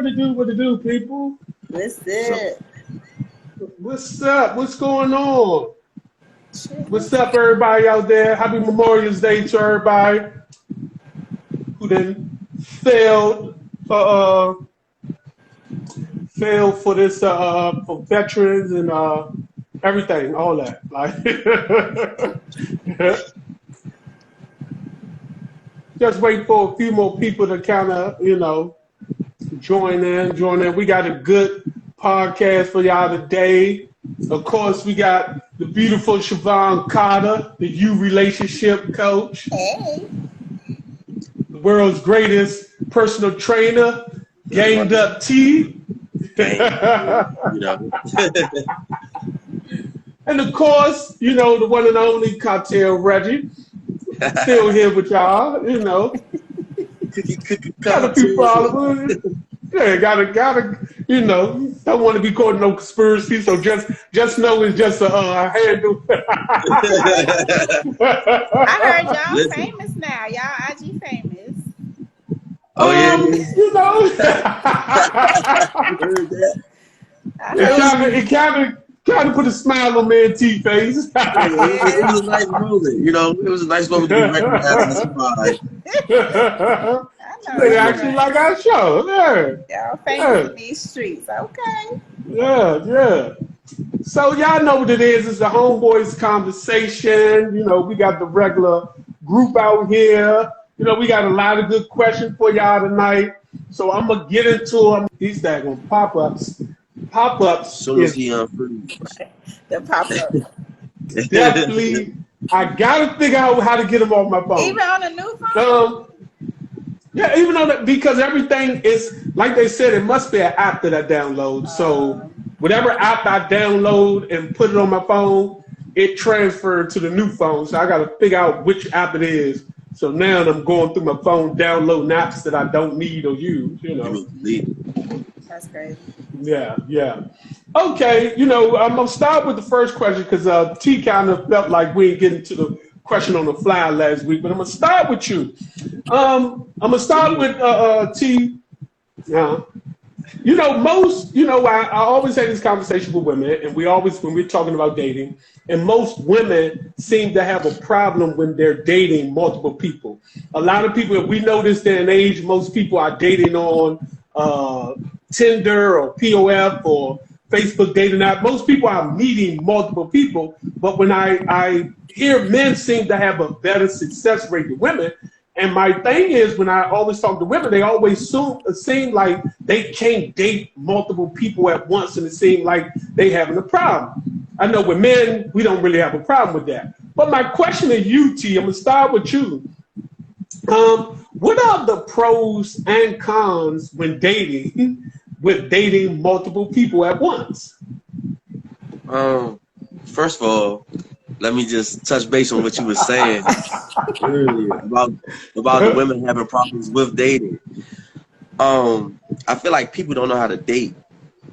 What to do, people? What's up? What's up? What's going on? What's up, everybody out there? Happy Memorial Day to everybody who then failed for this for veterans and everything, all that. Like, just wait for a few more people to kind of, join in. We got a good podcast for y'all today. Of course, we got the beautiful Siobhan Carter, the U relationship coach. Hey. The world's greatest personal trainer, Gamed Up T. And of course, the one and only Cartel Reggie. Still here with y'all, Gotta be followers. Yeah, gotta, don't want to be caught in no conspiracy, so just know it's just a handle. I heard y'all famous now. Y'all IG famous. Oh, yeah. It kind of put a smile on man T face. It was a nice moment, It was a nice moment to be recognized as somebody. They actually like our show, yeah. Y'all famous in these streets, okay? Yeah. So y'all know what it is. It's the Homeboys Conversation. We got the regular group out here. We got a lot of good questions for y'all tonight. So I'm gonna get into them. These daggone pop-ups. Soon as he unfreeze. The pop-up. Definitely. I gotta figure out how to get them off my phone. Even on a new phone? Yeah, even on that, because everything is, like they said, it must be an app that I download. So whatever app I download and put it on my phone, it transferred to the new phone. So I got to figure out which app it is. So now I'm going through my phone, downloading apps that I don't need or use, That's crazy. Yeah. Okay, I'm going to start with the first question because T kind of felt like we ain't getting to the question on the fly last week, but I'm going to start with you. I'm going to start with T. I always have this conversation with women, and when we're talking about dating, and most women seem to have a problem when they're dating multiple people. A lot of people, we know this day and age, most people are dating on Tinder or POF or Facebook dating app. Most people are meeting multiple people, but when I hear men seem to have a better success rate than women, and my thing is, when I always talk to women, they always seem like they can't date multiple people at once, and it seems like they having a problem. I know with men, we don't really have a problem with that. But my question to you, T, I'm going to start with you. What are the pros and cons when dating, with dating multiple people at once? First of all, let me just touch base on what you were saying earlier about the women having problems with dating. I feel like people don't know how to date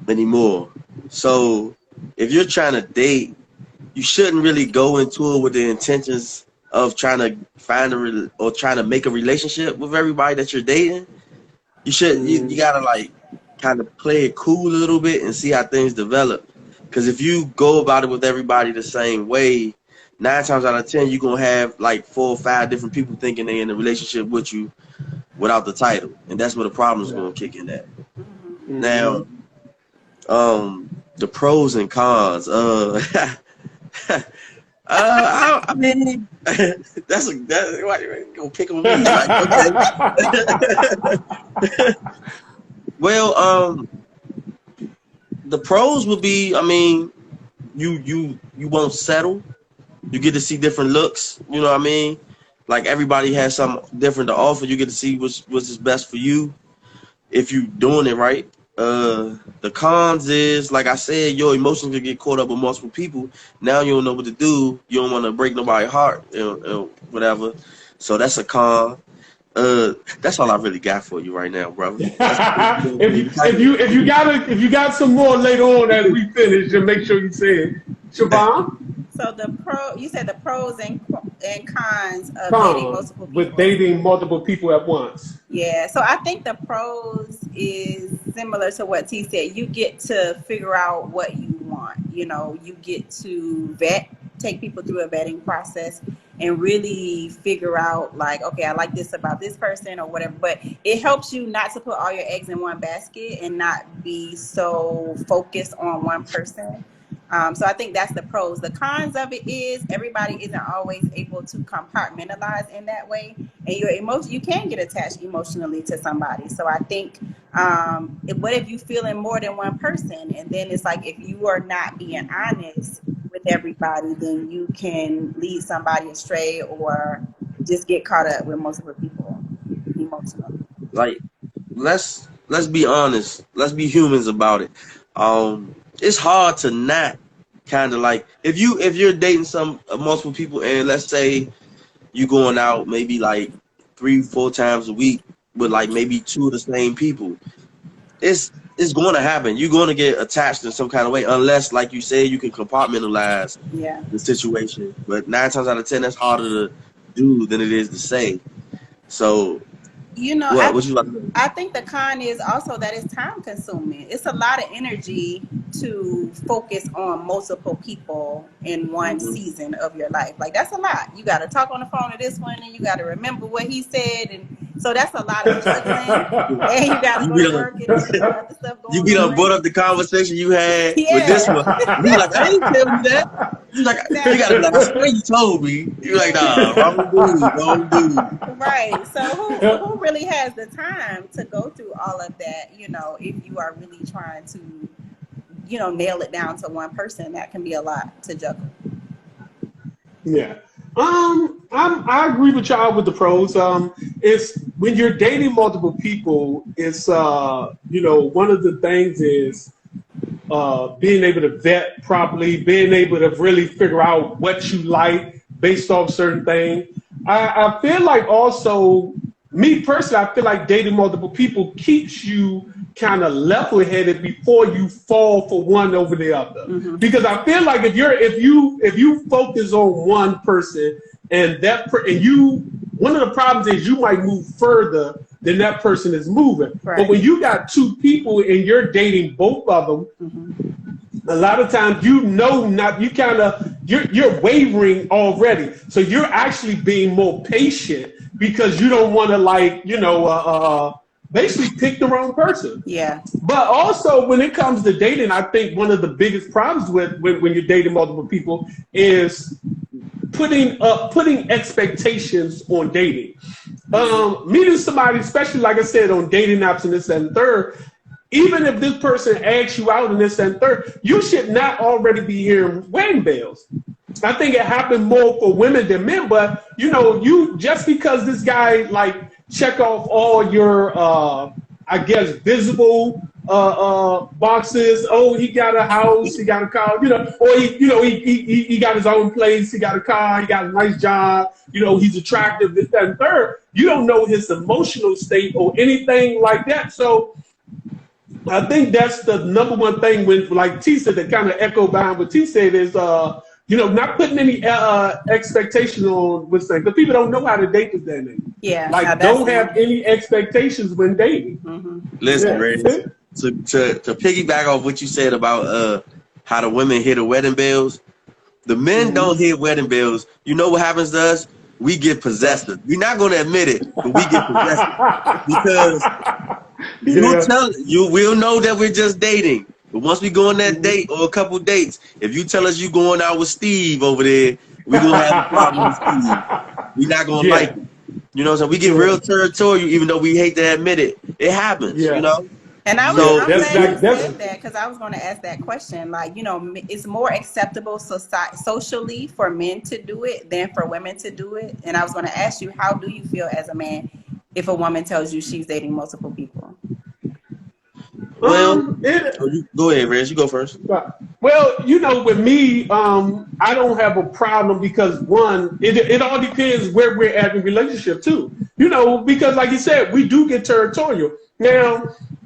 anymore. So if you're trying to date, you shouldn't really go into it with the intentions of trying to find or trying to make a relationship with everybody that you're dating. You shouldn't. You gotta kind of play it cool a little bit and see how things develop. Because if you go about it with everybody the same way, 9 times out of 10, you're going to have 4 or 5 different people thinking they're in a relationship with you without the title. And that's where the problem's going to kick in at. Mm-hmm. Now, the pros and cons. I mean, that's why you gonna pick on me. Okay. Well, the pros would be, I mean, you won't settle. You get to see different looks. You know what I mean? Like everybody has something different to offer. You get to see what's best for you if you doing it right. The cons is, like I said, your emotions can get caught up with multiple people. Now you don't know what to do. You don't want to break nobody's heart, whatever. So that's a con. That's all I really got for you right now, brother. if you got some more later on as we finish, then make sure you say it. Siobhan? So you said the pros and and cons of dating multiple people. With dating multiple people at once. Yeah, so I think the pros is similar to what T said. You get to figure out what you want. You know, you get to take people through a vetting process and really figure out, like, okay, I like this about this person or whatever. But it helps you not to put all your eggs in one basket and not be so focused on one person. So I think that's the pros. The cons of it is everybody isn't always able to compartmentalize in that way, and you can get attached emotionally to somebody. So I think, what if you feeling more than one person, and then it's like if you are not being honest with everybody, then you can lead somebody astray or just get caught up with multiple people emotionally. Like, let's be honest. Let's be humans about it. It's hard to not kind of like if you're dating multiple people, and let's say you going out maybe like 3-4 times a week with like maybe 2 of the same people. It's going to happen. You're going to get attached in some kind of way, unless, like you said, you can compartmentalize the situation. But 9 times out of 10, that's harder to do than it is to say. So, you know, what you like? I think the con is also that it's time consuming. It's a lot of energy to focus on multiple people in one season of your life. Like, that's a lot. You got to talk on the phone to this one, and you got to remember what he said, and so that's a lot of juggling. And you got to go to work and other stuff going on. You brought up the conversation you had with this one. You're like, I didn't tell you that. You're like, you got to be like, I swear you told me. You're like, nah, wrong dude. Right. So who really has the time to go through all of that, you know, if you are really trying to, you know, nail it down to one person? That can be a lot to juggle. Yeah. I agree with y'all with the pros. It's when you're dating multiple people, it's you know, one of the things is being able to vet properly, being able to really figure out what you like based off certain things. I feel like also, me personally, I feel like dating multiple people keeps you kind of level-headed before you fall for one over the other. Because I feel like if you focus on one person and one of the problems is you might move further than that person is moving. Right. But when you got 2 people and you're dating both of them, a lot of times you're wavering already. So you're actually being more patient because you don't want to, like, you know, basically pick the wrong person. Yeah. But also when it comes to dating, I think one of the biggest problems with when you're dating multiple people is putting expectations on dating. Meeting somebody, especially like I said, on dating apps and this and third, even if this person asks you out and this and third, you should not already be hearing wedding bells. I think it happened more for women than men, but you know, you just because this guy like check off all your I guess visible boxes. Oh, he got a house, he got a car, you know, or he got his own place, he got a car, he got a nice job, you know, he's attractive, this, that, and third. You don't know his emotional state or anything like that. So I think that's the number one thing when, like T said, that kind of echo behind what T said is, you know, not putting any expectation on what's saying, because people don't know how to date this day and age. Yeah. Like, don't have any expectations when dating. Listen, Ray, to piggyback off what you said about how the women hear the wedding bells, the men don't hear wedding bells. You know what happens to us? We get possessive. We're not going to admit it, but we get possessive because we'll know that we're just dating. But once we go on that date or a couple dates, if you tell us you going out with Steve over there, we're going to have a problem with Steve. We're not going to like it. You know, so we get real territorial, even though we hate to admit it. It happens, you know? And I'm glad you said that, because I was going to ask that question. Like, you know, it's more acceptable socially for men to do it than for women to do it. And I was going to ask you, how do you feel as a man if a woman tells you she's dating multiple people? Well, go ahead, Rez. You go first. Well, you know, with me, I don't have a problem because, one, it all depends where we're at in relationship, too. You know, because, like you said, we do get territorial. Now,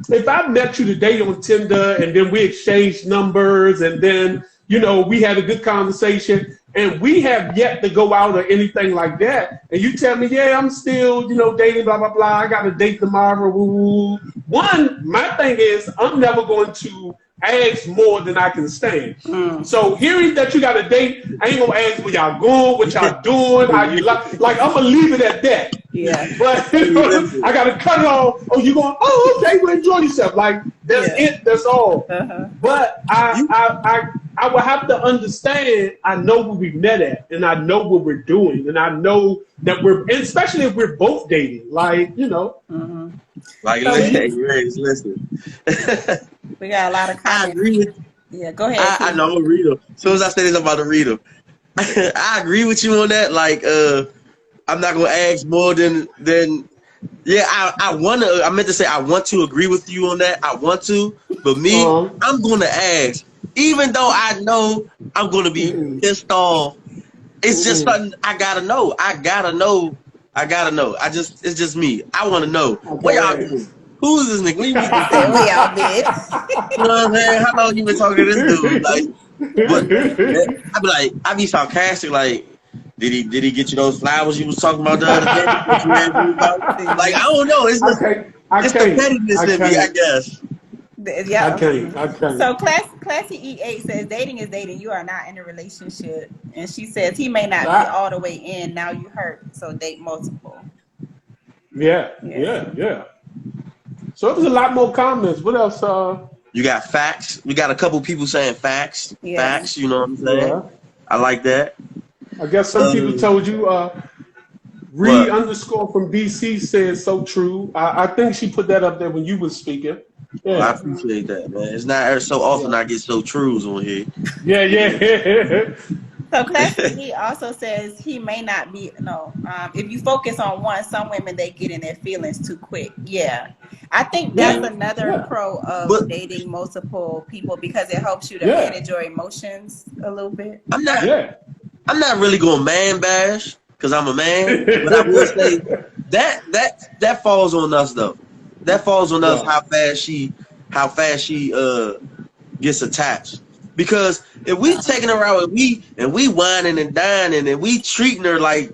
if I met you today on Tinder and then we exchanged numbers and then, you know, we had a good conversation, and we have yet to go out or anything like that. And you tell me, yeah, I'm still, you know, dating, blah, blah, blah. I got a date tomorrow. Woo, woo. One, my thing is, I'm never going to ask more than I can stand. So hearing that you got a date, I ain't gonna ask where y'all going, what y'all doing, how you like I'm gonna leave it at that. Yeah. But you know, I gotta cut it off. Oh, you going? Oh, okay, well, enjoy yourself. Like that's it. That's all. But I will have to understand. I know where we met at, and I know what we're doing, and I know that we're, especially if we're both dating. Like you know. Like listen. We got a lot of comments. I agree with. Yeah, go ahead. I know I'm gonna read them. As soon as I say this, I'm about to read them. I agree with you on that. Like, I'm not gonna ask more than. Yeah, I want to. I meant to say I want to agree with you on that. I want to, but me, I'm gonna ask, even though I know I'm gonna be pissed off. It's just something I gotta know. I gotta know. It's just me. I want to know what y'all doing. Who is this nigga? What you mean? We all did. You know what I'm saying? How long you been talking to this dude? Like, but I be sarcastic. Like, did he get you those flowers you was talking about the other day? Like, I don't know. It's the pettiness in me, I guess. Yeah. I can't. So Classy E8 says dating is dating. You are not in a relationship, and she says he may not be all the way in. Now you hurt, so date multiple. Yeah. So there's a lot more comments. What else? You got facts. We got a couple people saying facts. Yeah. Facts. You know what I'm saying? Yeah. I like that. I guess some people told you. Reed _ from DC says so true. I think she put that up there when you was speaking. Yeah. Well, I appreciate that, man. It's not so often I get so trues on here. Yeah. So Classy also says he may not be if you focus on one, some women they get in their feelings too quick. Yeah. I think that's another pro of dating multiple people because it helps you to manage your emotions a little bit. I'm not really going man bash because I'm a man, but I will say that falls on us though. That falls on us how fast she gets attached. Because if we taking her out and we whining and dining and we treating her like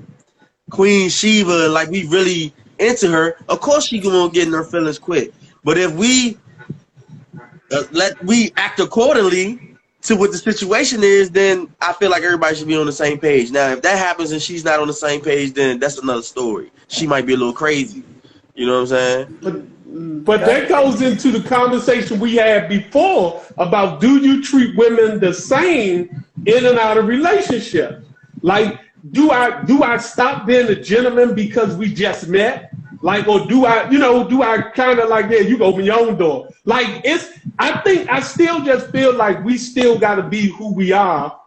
Queen Sheba, like we really into her, of course she gonna get in her feelings quick. But if we we act accordingly to what the situation is, then I feel like everybody should be on the same page. Now, if that happens and she's not on the same page, then that's another story. She might be a little crazy. You know what I'm saying? But that goes into the conversation we had before about do you treat women the same in and out of relationships? Like, do I stop being a gentleman because we just met? Like, or do I kind of like, yeah, you open your own door? Like, I still just feel like we still got to be who we are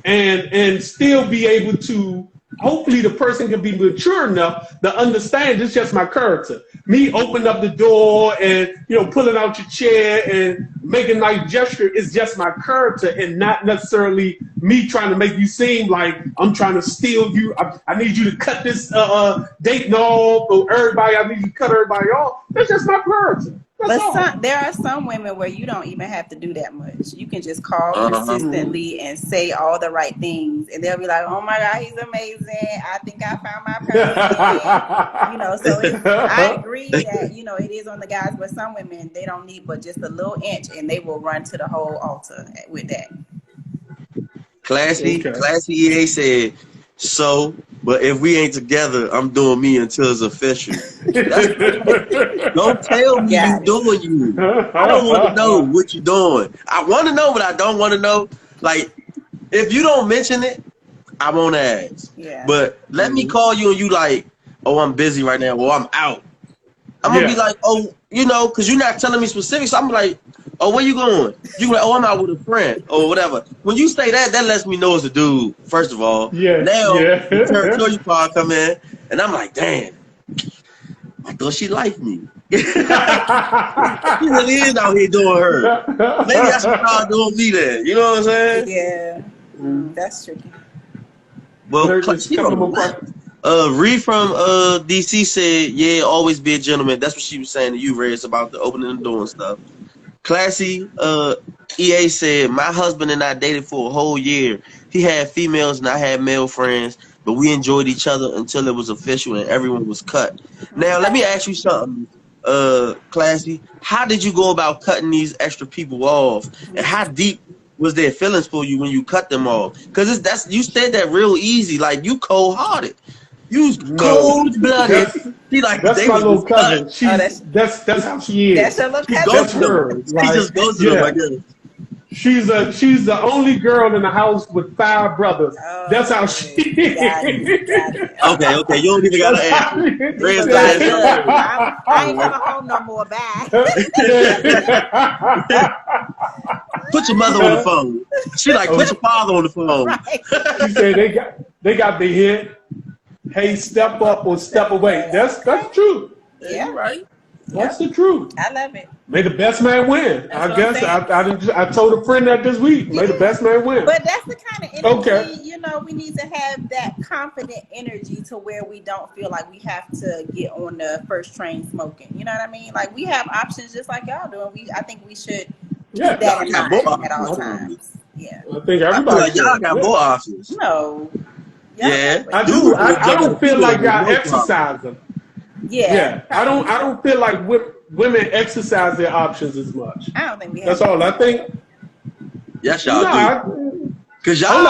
and still be able to, hopefully the person can be mature enough to understand it's just my character. Me opening up the door and, pulling out your chair and making a nice gesture is just my character and not necessarily me trying to make you seem like I'm trying to steal you. I need you to cut this dating off or everybody. I need you to cut everybody off. That's just my character. But there are some women where you don't even have to do that much. You can just call consistently and say all the right things, and they'll be like, "Oh my God, he's amazing! I think I found my person." So I agree that it is on the guys, but some women they don't need but just a little inch, and they will run to the whole altar with that. Classy EA said, "So, but if we ain't together, I'm doing me until it's official." Don't tell me you doing you. I don't want to know what you're doing. I want to know, but I don't want to know. Like, if you don't mention it, I won't ask. Yeah. But let me call you and you like, oh, I'm busy right now. Well, I'm out. I'm going to be like, oh, because you're not telling me specifics. So I'm like, oh, where you going? You like, oh, I'm out with a friend or whatever. When you say that lets me know it's a dude, first of all. Yeah. Now, the territory part come in, and I'm like, damn, I thought she liked me. She really is out here doing her. Maybe that's what y'all doing me then. You know what I'm saying? Yeah. That's tricky. Well, Reed from DC said, yeah, always be a gentleman. That's what she was saying to you, Reyes, about the opening the door and stuff. Classy EA said, my husband and I dated for a whole year. He had females and I had male friends, but we enjoyed each other until it was official and everyone was cut. Now, let me ask you something, Classy. How did you go about cutting these extra people off? And how deep was their feelings for you when you cut them off? Because you said that real easy, like you cold-hearted. You cold-blooded. She like that's my little cousin. That's how she is. That's her little cousin. That's her. She just goes to them, I guess. She's the only girl in the house with 5 brothers. Oh, that's how she is. Got it. Okay. You don't even gotta answer. I ain't coming home no more. Bye. Put your mother on the phone. She like, put your father on the phone. Right. She said they got the hit. Hey, step up or step away. That's true. Yeah, right. That's the truth. I love it. May the best man win. That's I guess I told a friend that this week. May the best man win. But that's the kind of energy, we need to have that confident energy to where we don't feel like we have to get on the first train smoking. You know what I mean? Like we have options just like y'all do. And I think we should keep that in mind at all times. Yeah. I think everybody. Like y'all got more options. No. Yeah. I do. I don't feel like y'all exercise them. Yeah. I don't feel like women exercise their options as much. I don't think we have. That's all I think. Yes, y'all do. Because y'all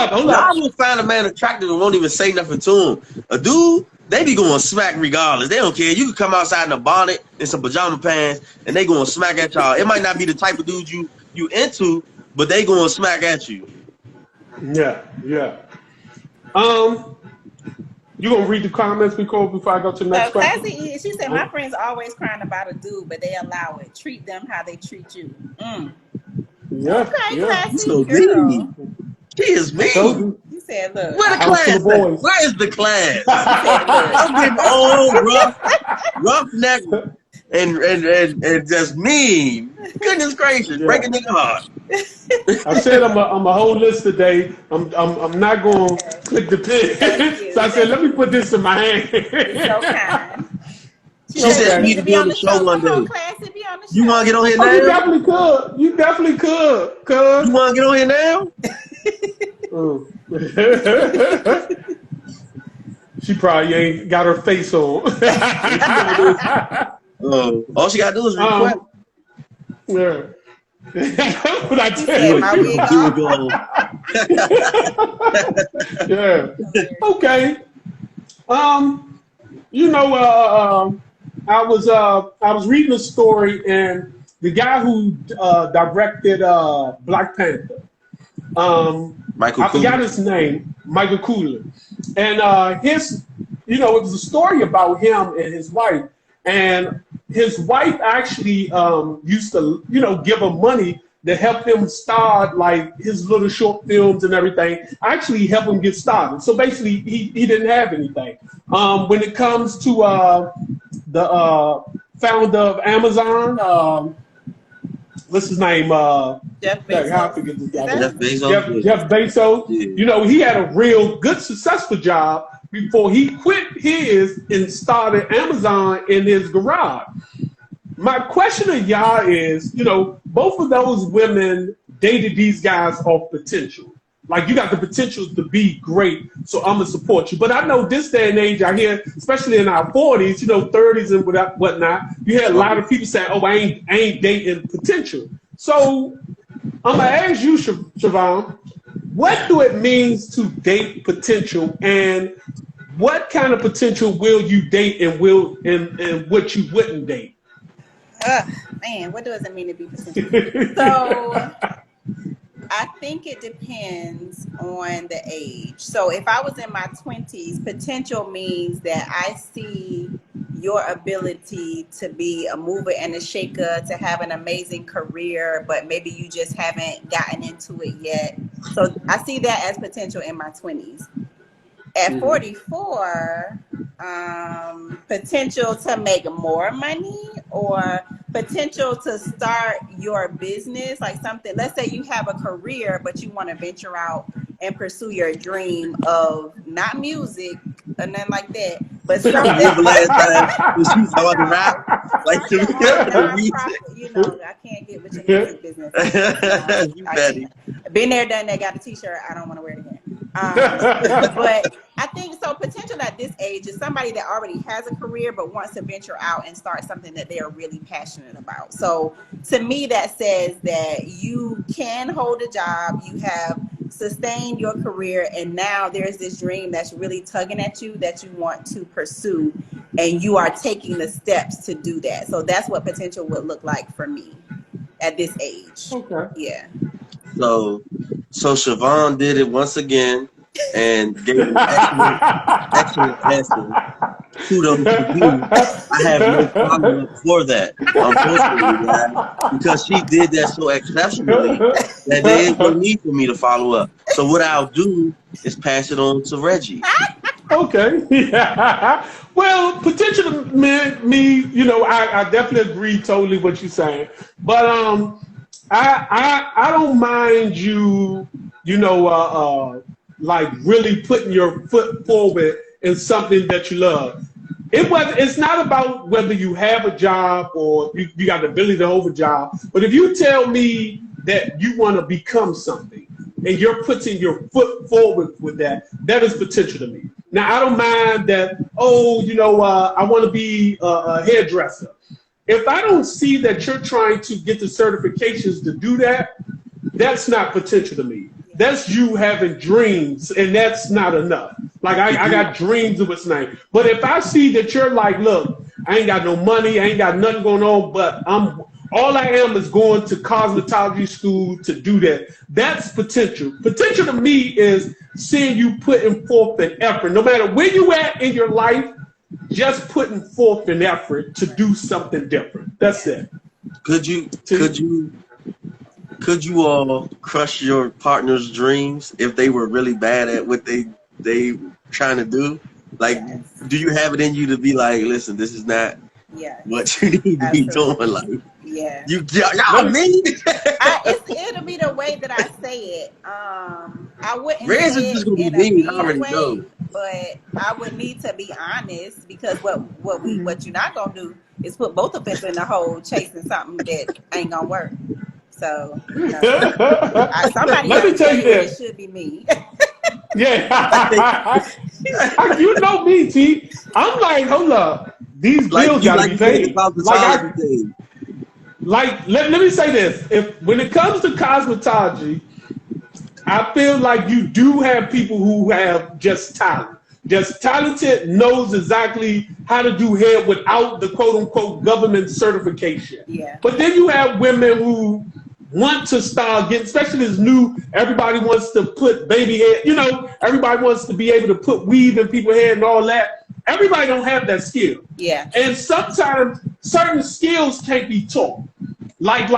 will find a man attractive and won't even say nothing to him. A dude, they be going smack regardless. They don't care. You can come outside in a bonnet and some pajama pants and they going smack at y'all. It might not be the type of dude you into, but they going smack at you. Yeah. You gonna read the comments before I go to the next question? Classy, she said, my friends always crying about a dude, but they allow it. Treat them how they treat you. Yeah. Okay, Classy, so girl. She is mean. You said, look. Where the class at? Where is the class? I'm getting old, rough neck, and just mean. Goodness gracious, breaking nigga heart. I said I'm a whole list today. I'm not going to click the pin. So I said, let me put this in my hand. So kind. She said, "You need to be on the show one day." You want to get on here now? You definitely could. Cuz. You want to get on here now? She probably ain't got her face on. All she got to do is request. Yeah. What I tell you. Yeah. Okay. I was reading a story, and the guy who directed Black Panther, Michael I forgot his name, Michael Cooley, and it was a story about him and his wife, and his wife actually used to, give him money to help him start like his little short films and everything. Actually help him get started. So basically he didn't have anything. When it comes to the founder of Amazon, what's his name? Jeff Bezos. I forget this guy. Jeff Bezos. Yeah. He had a real good, successful job before he quit his and started Amazon in his garage. My question to y'all is, both of those women dated these guys off potential. Like, you got the potential to be great, so I'm going to support you. But I know this day and age, I hear, especially in our 40s, 30s and whatnot, you hear a lot of people say, oh, I ain't dating potential. So I'm going to ask you, Siobhan, what do it mean to date potential, and what kind of potential will you date and what you wouldn't date? Man, what does it mean to be potential? So I think it depends on the age. So if I was in my 20s, potential means that I see your ability to be a mover and a shaker, to have an amazing career, but maybe you just haven't gotten into it yet. So I see that as potential in my 20s. At 44, potential to make more money, or potential to start your business, like something, let's say you have a career, but you want to venture out and pursue your dream of not music and nothing like that, But You remember last time when she was talking about the rap? Like the nonprofit, you know, I can't get with your music business. You petty. Been there, done that, got a t-shirt. I don't want to wear it again. But I think so. Potential at this age is somebody that already has a career but wants to venture out and start something that they are really passionate about. So to me, that says that you can hold a job, you have sustained your career, and now there's this dream that's really tugging at you that you want to pursue, and you are taking the steps to do that. So that's what potential would look like for me at this age. Okay. Yeah. So Siobhan did it once again and gave an excellent answer. Kudos to you. I have no problem for that, unfortunately, guys, because she did that so exceptionally that there is no need for me to follow up. So what I'll do is pass it on to Reggie. Okay. Yeah. Well, potential me, you know, I definitely agree totally what you're saying. But I don't mind you, you know, like really putting your foot forward in something that you love. It's not about whether you have a job or you got the ability to hold a job. But if you tell me that you want to become something and you're putting your foot forward with that, that is potential to me. Now, I don't mind that, oh, you know, I want to be a hairdresser. If I don't see that you're trying to get the certifications to do that, that's not potential to me. That's you having dreams, and that's not enough. Like, I got dreams of what's name. But if I see that you're like, look, I ain't got no money, I ain't got nothing going on, but all I am is going to cosmetology school to do that. That's potential. Potential to me is seeing you putting forth an effort. No matter where you at in your life, just putting forth an effort to do something different. That's it. Could you all crush your partner's dreams if they were really bad at what they trying to do? Like, do you have it in you to be like, listen, this is not what you need to be doing? Like, y'all mean? It'll be the way that I say it. I wouldn't Rez say is just it gonna in be a mean. I mean already way, know. but I would need to be honest, because what you're not gonna do is put both of us in the hole chasing something that ain't gonna work. So somebody Let me tell you this. It should be me. Yeah. You know me, T. I'm like, hold up. These bills gotta be paid. Let me say this. When it comes to cosmetology, I feel like you do have people who have just talent. Just talented, knows exactly how to do hair without the quote unquote government certification. Yeah. But then you have women who want to start getting, especially this new, everybody wants to put baby hair, you know, everybody wants to be able to put weave in people's hair and all that. Everybody don't have that skill. Yeah. And sometimes certain skills can't be taught. Like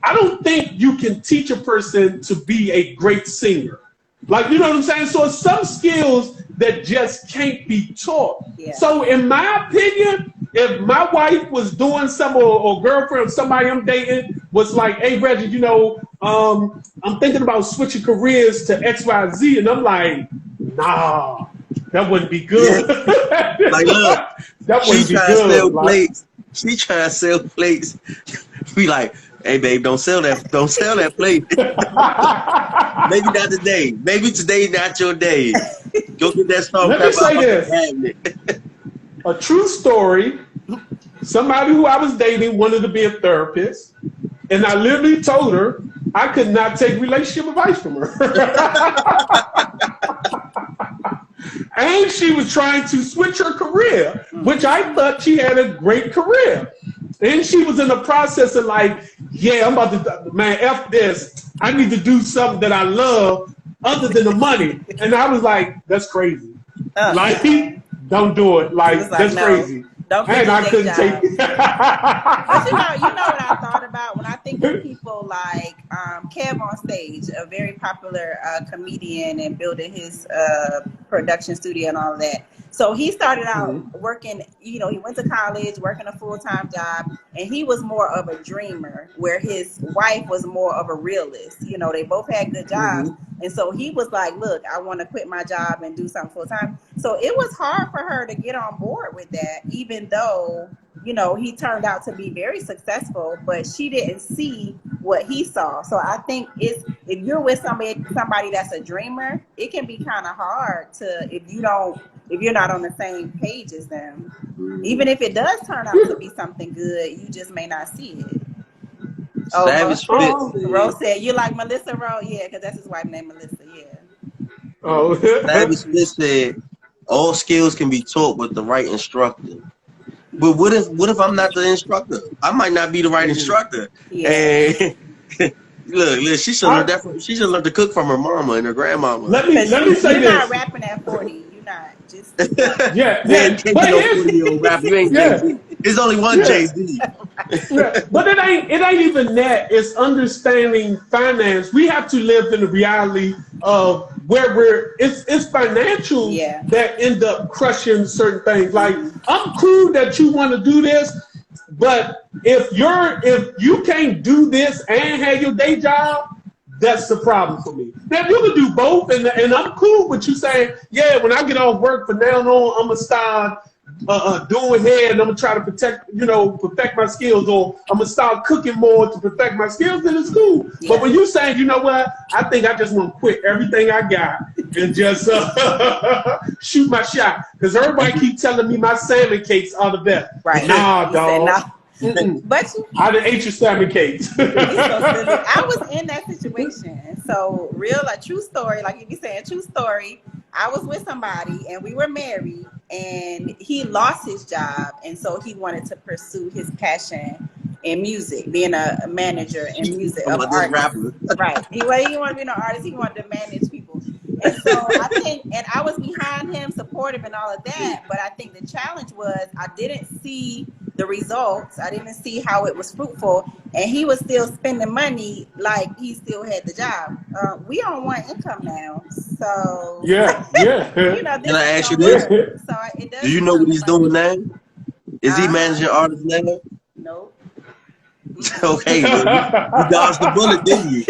I don't think you can teach a person to be a great singer. Like, you know what I'm saying? So some skills that just can't be taught. Yeah. So in my opinion, if my wife was doing something, or girlfriend, or somebody I'm dating was like, hey, Reggie, you know, I'm thinking about switching careers to XYZ. And I'm like, nah, that wouldn't be good. Yeah. Like, look, that wouldn't be good. Plates. She trying to sell plates. We like, hey, babe, don't sell that plate. Maybe not today. Maybe today not your day. Go get that salt. Let me say this. A true story. Somebody who I was dating wanted to be a therapist, and I literally told her I could not take relationship advice from her. And she was trying to switch her career, which I thought she had a great career. And she was in the process of like, yeah, I'm about to, man, F this. I need to do something that I love other than the money. And I was like, that's crazy. Like, don't do it. Like that's no, crazy. Don't and I couldn't take it. But you know what I thought about when I think of people like Kev on Stage, a very popular comedian and building his production studio and all of that. So he started out working, you know, he went to college, working a full-time job, and he was more of a dreamer, where his wife was more of a realist. You know, they both had good jobs. And so he was like, look, I want to quit my job and do something full-time. So it was hard for her to get on board with that, even though, you know, he turned out to be very successful, but she didn't see what he saw. So I think if you're with somebody that's a dreamer, it can be kind of hard to, if you're not on the same page as them. Even if it does turn out to be something good, you just may not see it. Savage Rose said, you like Melissa Rose? Yeah, because that's his wife named Melissa, yeah. Oh. Savage Smith said, all skills can be taught with the right instructor. But what if I'm not the instructor? I might not be the right instructor. Yeah. And look, she should learn that. She should learn to cook from her mama and her grandmama. Let me say you're this. You're not rapping at 40. You're not. Just yeah. Can't be no 40-year-old rapper. You ain't Jay-Z. There's only one Jay-Z. But it ain't even that. It's understanding finance. We have to live in the reality of where it's financial that end up crushing certain things. Like, I'm cool that you want to do this, but if you can't do this and have your day job, that's the problem for me. Now, you can do both, and I'm cool with you saying, yeah, when I get off work from now on, I'm gonna start doing hair, and I'm gonna try to perfect my skills, or I'm gonna start cooking more to perfect my skills. Then it's cool. Yeah. But when you saying, you know what, I think I just want to quit everything I got and just shoot my shot, because everybody keep telling me my salmon cakes are the best. Right? Nah, dog. But I done ate your salmon cakes. So I was in that situation. So a true story, like you be saying, true story. I was with somebody and we were married, and he lost his job, and so he wanted to pursue his passion in music, being a manager in music of artists. Right. He didn't want to be no artist. He wanted to manage people. And so I think, and I was behind him, supportive and all of that. But I think the challenge was I didn't see the results. I didn't see how it was fruitful. And he was still spending money like he still had the job. We on one income now. So yeah. You know, can I ask you this? So it does. Do you know what he's doing now? Is he managing artists now? Nope. Okay, well, you dodged the bullet, didn't you?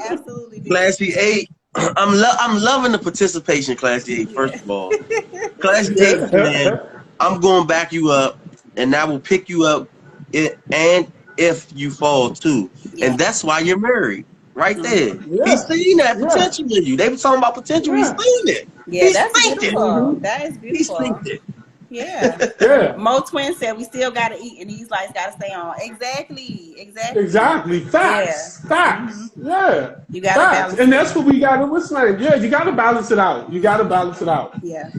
Absolutely. Classy 8. I'm loving the participation, Classy 8. First of all, Classy 8, man, I'm going to back you up, and I will pick you up, and if you fall too, and that's why you're married, right there. He's seen that potential in you. They were talking about potential. He's seen it. Yeah, that's beautiful. That is beautiful. He's seen it. Yeah. Mo Twin said we still gotta eat, and these lights gotta stay on. Exactly. Facts. Yeah. You gotta balance. And that's what we gotta withstand. Yeah, you gotta balance it out. Yeah.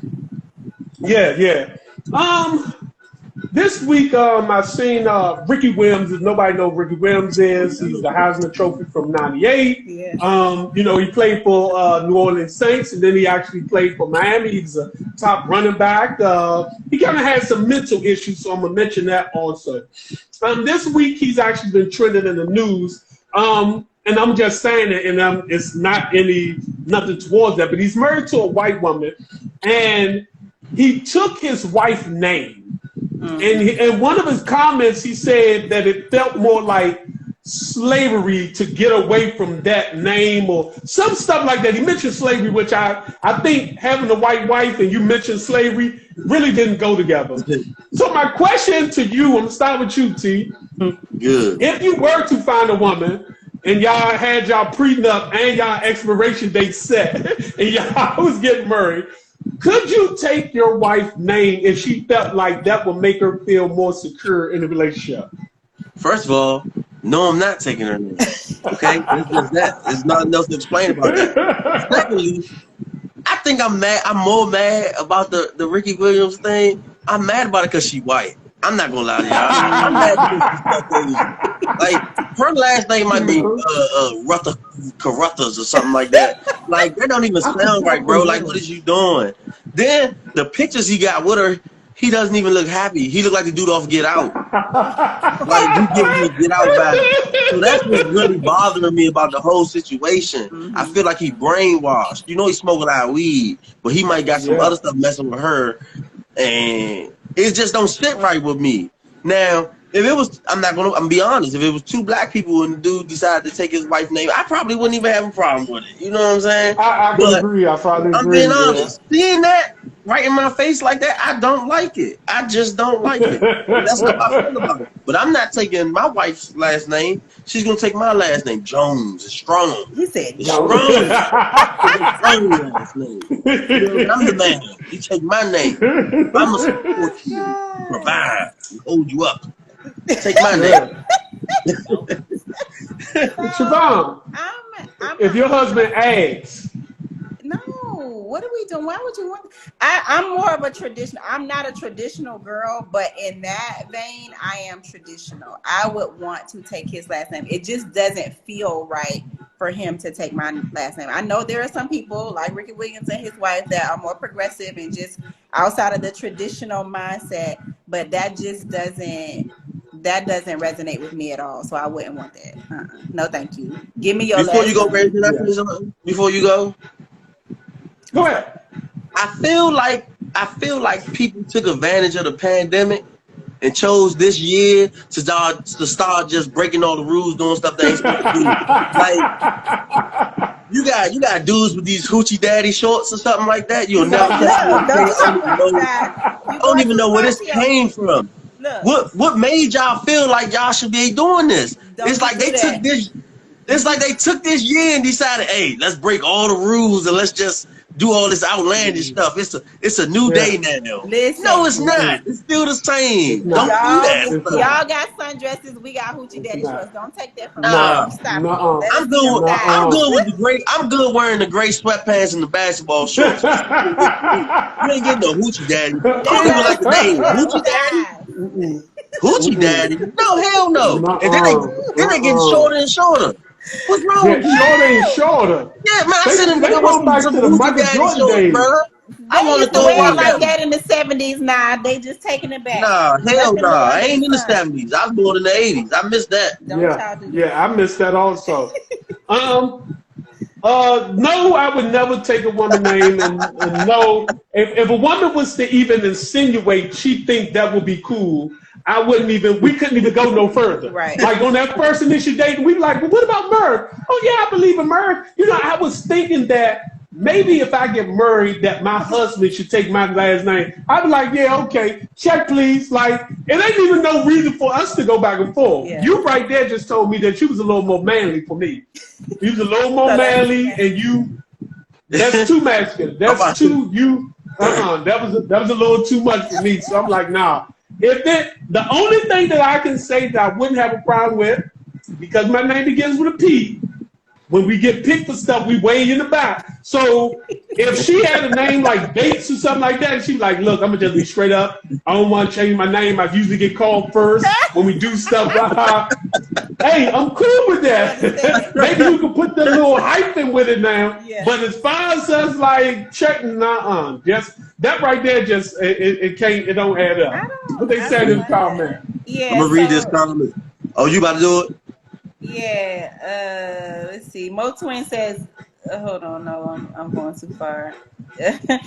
This week, I seen Ricky Williams. If nobody knows who Ricky Williams is, he's the Heisman Trophy from '98. Yeah. He played for New Orleans Saints, and then he actually played for Miami. He's a top running back. He kind of had some mental issues, so I'm gonna mention that also. This week, he's actually been trending in the news. And I'm just saying it, and it's not nothing towards that, but he's married to a white woman, and he took his wife's name. And in one of his comments, he said that it felt more like slavery to get away from that name or some stuff like that. He mentioned slavery, which I think having a white wife and you mentioned slavery really didn't go together. So my question to you, I'm going to start with you, T. Good. If you were to find a woman and y'all had y'all prenup and y'all expiration date set and y'all was getting married, could you take your wife's name if she felt like that would make her feel more secure in the relationship? First of all, no, I'm not taking her name. Okay? It's just that. There's nothing else to explain about that. Secondly, I think I'm mad. I'm more mad about the Ricky Williams thing. I'm mad about it because she white. I'm not gonna lie to y'all. I'm mad because like her last name might be Carruthers or something like that. Like that don't even sound right, bro. Like what is you doing? Then the pictures he got with her, he doesn't even look happy. He look like the dude off Get Out. Like, you give me a Get Out vibe. So that's what's really bothering me about the whole situation. I feel like he brainwashed. You know, he's smoking a lot of weed, but he might got some other stuff messing with her, and it just don't sit right with me. Now, if it was, I'm gonna be honest, if it was two black people and the dude decided to take his wife's name, I probably wouldn't even have a problem with it. You know what I'm saying? I can agree. I probably agree. I'm being honest. Seeing that right in my face like that, I don't like it. I just don't like it. That's how I feel about it. But I'm not taking my wife's last name. She's gonna take my last name. Jones. It's strong. You said It's strong. It's strong last name. I'm the man. You take my name. I'm gonna support you, provide, and hold you up. Take my name. Siobhan, if your husband asks, no, what are we doing? Why would you want? I'm more of a traditional. I'm not a traditional girl, but in that vein, I am traditional. I would want to take his last name. It just doesn't feel right for him to take my last name. I know there are some people like Ricky Williams and his wife that are more progressive and just outside of the traditional mindset, but that just doesn't resonate with me at all. So I wouldn't want that. No, thank you. Give me your before last you go, name. before you go. Go ahead. I feel like people took advantage of the pandemic and chose this year to start just breaking all the rules, doing stuff they ain't supposed to do. Like, you got dudes with these hoochie daddy shorts or something like that. You'll never I don't even know where this came from. What made y'all feel like y'all should be doing this? It's like they took this. It's like they took this year and decided, hey, let's break all the rules and let's just do all this outlandish stuff. It's a new day now. Listen, no, it's not. It's still the same. Don't do that. Y'all got sundresses. We got hoochie daddy shorts. Don't take that from me. Stop. I'm good with the gray. I'm good wearing the gray sweatpants and the basketball shorts. You ain't getting no hoochie daddy. I don't even like the name. Hoochie daddy. Hoochie daddy? No, hell no. And then they get shorter and shorter. What's wrong with you? Shorter and shorter. Yeah, man, I said they go back to the Michael Jordan days. I want to throw it like that in the 70s. Nah, they just taking it back. Nah, hell no. I ain't in the 70s. I was born in the 80s. I missed that. Yeah, I missed that also. No, I would never take a woman's name, and no, if a woman was to even insinuate she think that would be cool, we couldn't even go no further. Right. Like on that first initial date, we like, well, what about Merv? Oh yeah, I believe in Merv. You know, I was thinking that maybe if I get married, that my husband should take my last name. I'd be like, yeah, okay, check please. Like, it ain't even no reason for us to go back and forth. Yeah. You right there just told me that you was a little more manly for me. You was a little more manly, and that's too masculine. That's too you. That was a little too much for me. So I'm like, nah. The only thing that I can say that I wouldn't have a problem with, because my name begins with a P, when we get picked for stuff, we way in the back. So if she had a name like Bates or something like that, and she's like, look, I'm going to just be straight up. I don't want to change my name. I usually get called first when we do stuff. Hey, I'm cool with that. Maybe you can put the little hyphen with it now. Yeah. But as far as us like checking, just that right there, just it don't add up. What they said in the comment. Yeah, I'm gonna read this comment. Oh, you about to do it? Yeah. Let's see. Mo Twin says, hold on, no, I'm going too far.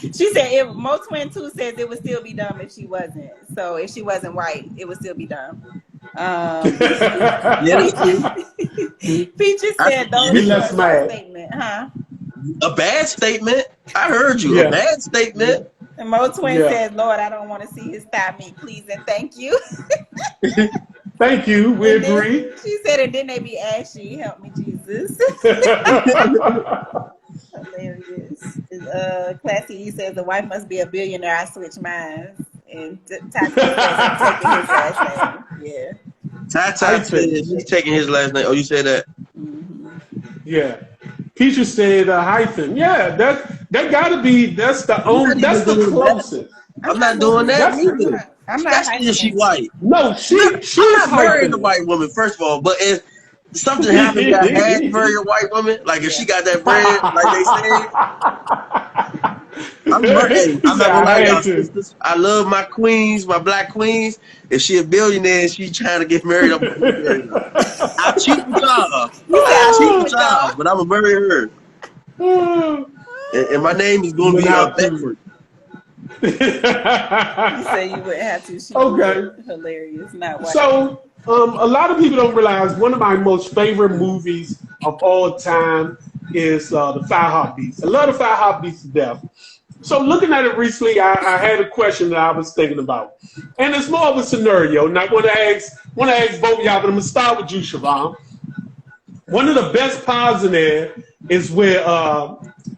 She said Mo Twin 2 says it would still be dumb if she wasn't. So if she wasn't white, it would still be dumb. Peaches said those are a statement, huh? A bad statement. I heard you. A bad statement. And Mo Twin says, Lord, I don't want to see his thigh meat, please and thank you. Thank you. We agree. She said, and then they be ashy. Help me, Jesus. Hilarious. Classy E says, the wife must be a billionaire. I switch mine. And Tati says, I'm taking his last name. Yeah. Tati says he's taking his last name. Oh, you said that? Mm-hmm. Yeah. Keisha said hyphen. Yeah, that gotta be. That's the closest. I'm not doing that either. I'm not. Especially if she white. No, she's not marrying a white woman. First of all, but if something happened, I had to marry a white woman. Like if she got that bread, like they I'm not gonna lie, y'all to. sisters. I love my queens, my black queens. If she a billionaire and she trying to get married, I'm gonna marry her. I'll cheat with y'all. I'll cheat with y'all, but I'm gonna marry her. And my name is gonna be Bedford. You say you wouldn't have to. She Okay. Hilarious. Not white. So, a lot of people don't realize one of my most favorite movies of all time is The Five Heartbeats. I love The Five Heartbeats to death. So, looking at it recently, I had a question that I was thinking about, and it's more of a scenario. And I want to ask both of y'all, but I'm gonna start with you, Siobhan. One of the best parts in there is where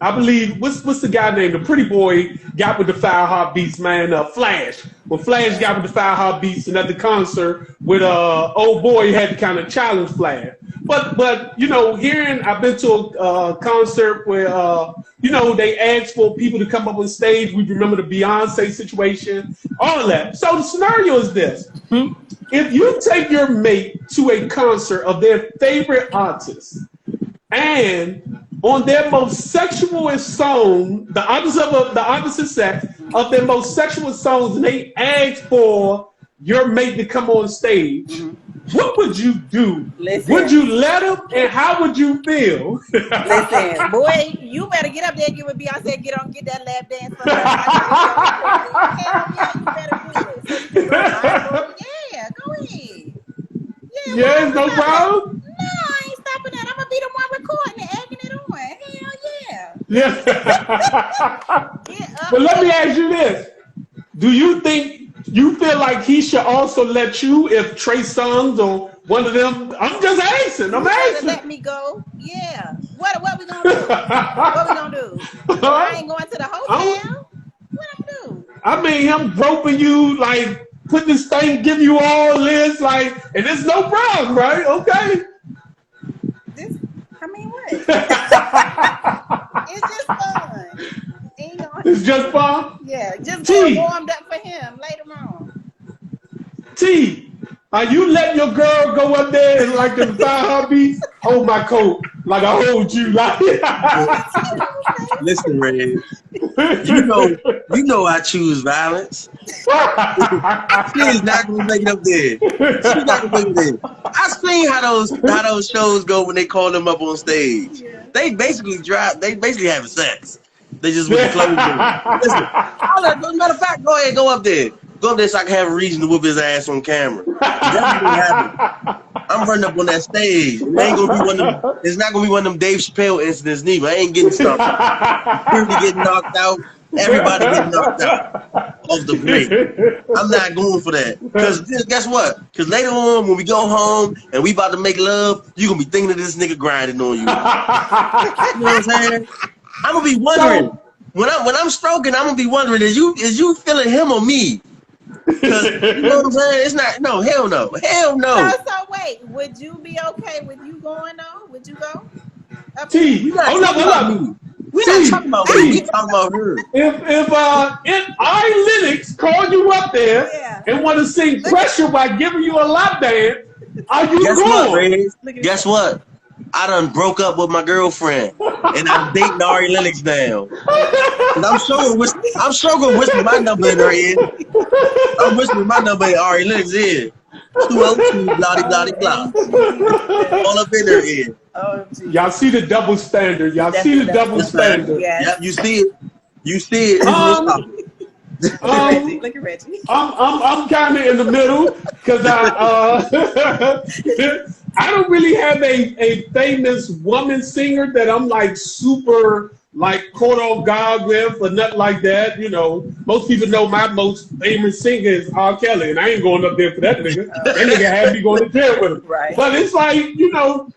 I believe what's the guy named, the pretty boy got with the Five Heartbeats, man, Flash. When Flash got with the Five Heartbeats and at the concert with old boy had to kind of challenge Flash. But you know, I've been to a concert where they asked for people to come up on stage. We remember the Beyonce situation, all of that. So the scenario is this. If you take your mate to a concert of their favorite artist, and on their most sexual song, the opposite sex of their most sexual songs, and they ask for your mate to come on stage, what would you do? Listen. Would you let him, and how would you feel? Listen, boy, you better get up there and get with Beyonce, get that lap dance for her. Yeah, go ahead. Yeah, no problem. No, I ain't stopping that. I'm gonna be the one recording and egging it on. Hell yeah. Yeah. But let me ask you this: do you feel like he should also let you, if Trey Songz or one of them? I'm just asking. I'm asking. Let me go. Yeah. What we gonna do? What we gonna do? I ain't going to the hotel. What I'm gonna do? I mean, him groping you, like put this thing, give you all this, like, and it's no problem, right? Okay. What? It's just fun. It's just fun? Yeah, just get warmed up for him later on. T, are you letting your girl go up there and like the Five Heartbeats? Hold my coat like I hold you. Like. Listen, Red. You know I choose violence. She is not gonna make it up there. She's not gonna make it there. I seen how those shows go when they call them up on stage. Yeah. They basically having sex. They just with the clothes on. Listen, matter of fact, go ahead, go up there. Go up there so I can have a reason to whoop his ass on camera. That's what happened. I'm running up on that stage. It ain't gonna be it's not gonna be one of them Dave Chappelle incidents neither. I ain't getting stuck. People getting knocked out. Everybody getting knocked out off the break. I'm not going for that. Because guess what? Because later on, when we go home and we about to make love, you going to be thinking of this nigga grinding on you. You know what I'm saying? I'm going to be wondering. When I'm stroking, I'm going to be wondering, is you feeling him or me? Because, you know what I'm saying? It's not, no, hell no. Hell no. So wait, would you be okay with you going though? Would you go? T, hold up. We're not talking about me. We talking about her. If Ari Lennox called you up there and want to sing Pressure by giving you a lap dance, are you going? Guess what? I done broke up with my girlfriend and I'm dating Ari Lennox now. And I'm sure gonna whisper my number in her ear. I'm whispering my number in Ari Lennox ear. 202 blah blah. All up in her ear. Oh, y'all see the double standard. Y'all see the double standard. Yes. Yep, you see it. You see it. Look at Reggie. I'm kind of in the middle because I don't really have a famous woman singer that I'm like super like caught off guard with or nothing like that. You know, most people know my most famous singer is R. Kelly, and I ain't going up there for that nigga. That nigga had me going to jail with him. Right. But it's like, you know,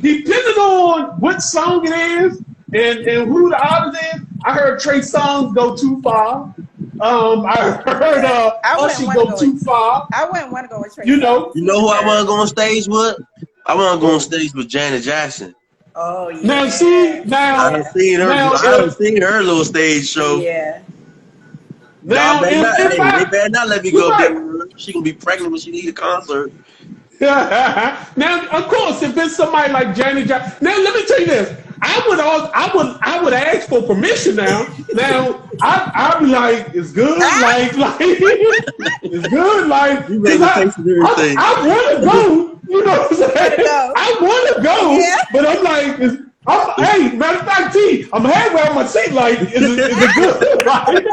depending on what song it is and who the artist is, I heard Trey Songz go too far. I heard Usher go too far. I wouldn't want to go with Trey. You know who I want to go on stage with? I want to go on stage with Janet Jackson. Oh yeah. Now see, I done seen her little stage show. Yeah. Now they better not let me go up there. She gonna be pregnant when she need a concert. Now, of course, if it's somebody like Janet Jackson. Now, let me tell you this. I I would ask for permission now. Now I'd be like, it's good, like it's good, like You make a face of everything. I want to go. You know what I'm saying? I want to go, Yeah. but I'm like, hey, matter of fact, T, I'm halfway on my seat. Like, is it good? Like,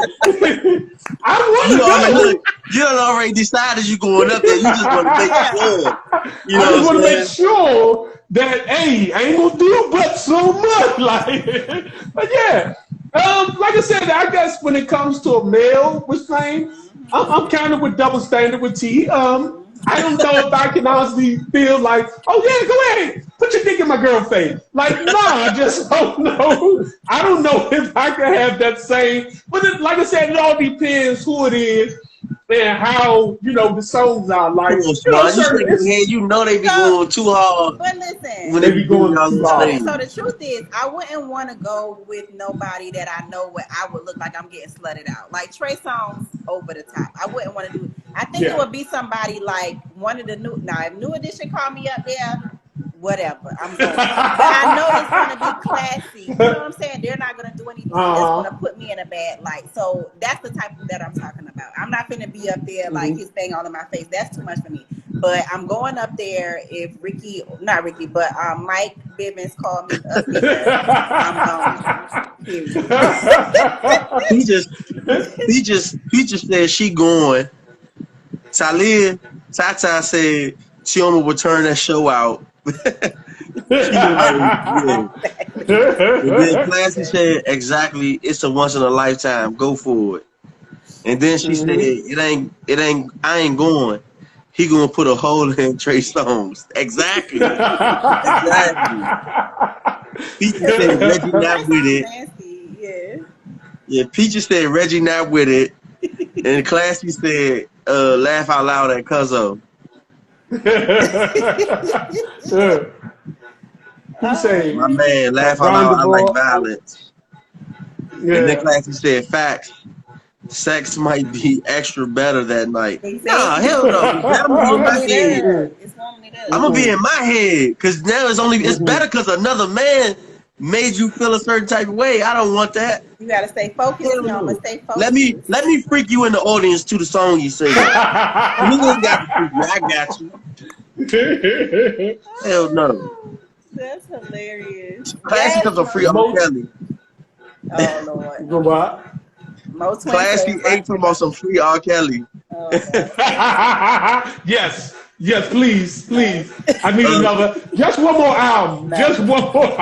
I want to go. You done already decided you going up there. You just want to make sure. You know I just want to what I'm make sure that, hey, I ain't gonna do but so much. Like, but yeah. Like I said, I guess when it comes to a male with fame, I'm kind of with double standard with T. I don't know if I can honestly feel like, oh yeah, go ahead, put your dick in my girl's face. Like, nah, I just don't know. I don't know if I can have that same. But like I said, it all depends who it is and how, you know, the songs are. Like, you know they be going too hard. But listen, When they be going too hard. so the truth is, I wouldn't want to go with nobody that I know what I would look like I'm getting slutted out. Like Trey Songz over the top. I wouldn't want to do it. I think it would be somebody like one of the new. Now, if New Edition called me up there, whatever, I'm going. But I know it's going to be classy. You know what I'm saying? They're not going to do anything that's going to put me in a bad light. So that's the type that I'm talking about. I'm not going to be up there like his thing all in my face. That's too much for me. But I'm going up there if Mike Bivens called me up there. I'm going. He just said she going. Tata said she almost would turn that show out. And then Classy said, exactly, it's a once in a lifetime, go for it. And then she said, I ain't going. He gonna put a hole in Trey Songz. Exactly. Peaches said Reggie not with it. Yeah, Peaches said Reggie not with it. And Classy said, laugh out loud at Cuzzo. Who say? My man, laugh out loud, I like violence. Yeah. And then Classy said, facts. Sex might be extra better that night. Nah, hell no. I'm gonna be in my head. I'm gonna be in my head because now it's better because another man made you feel a certain type of way. I don't want that. You gotta stay focused. Stay focused. Let me freak you in the audience to the song you sing. You ain't got to freak me. I got you. Hell no. That's hilarious. Classy of a free R. Kelly. Oh Lord. What? Classy ain't talking about some free R. Kelly. Oh, yes, please. I need another. Just one more album. No. Just one more.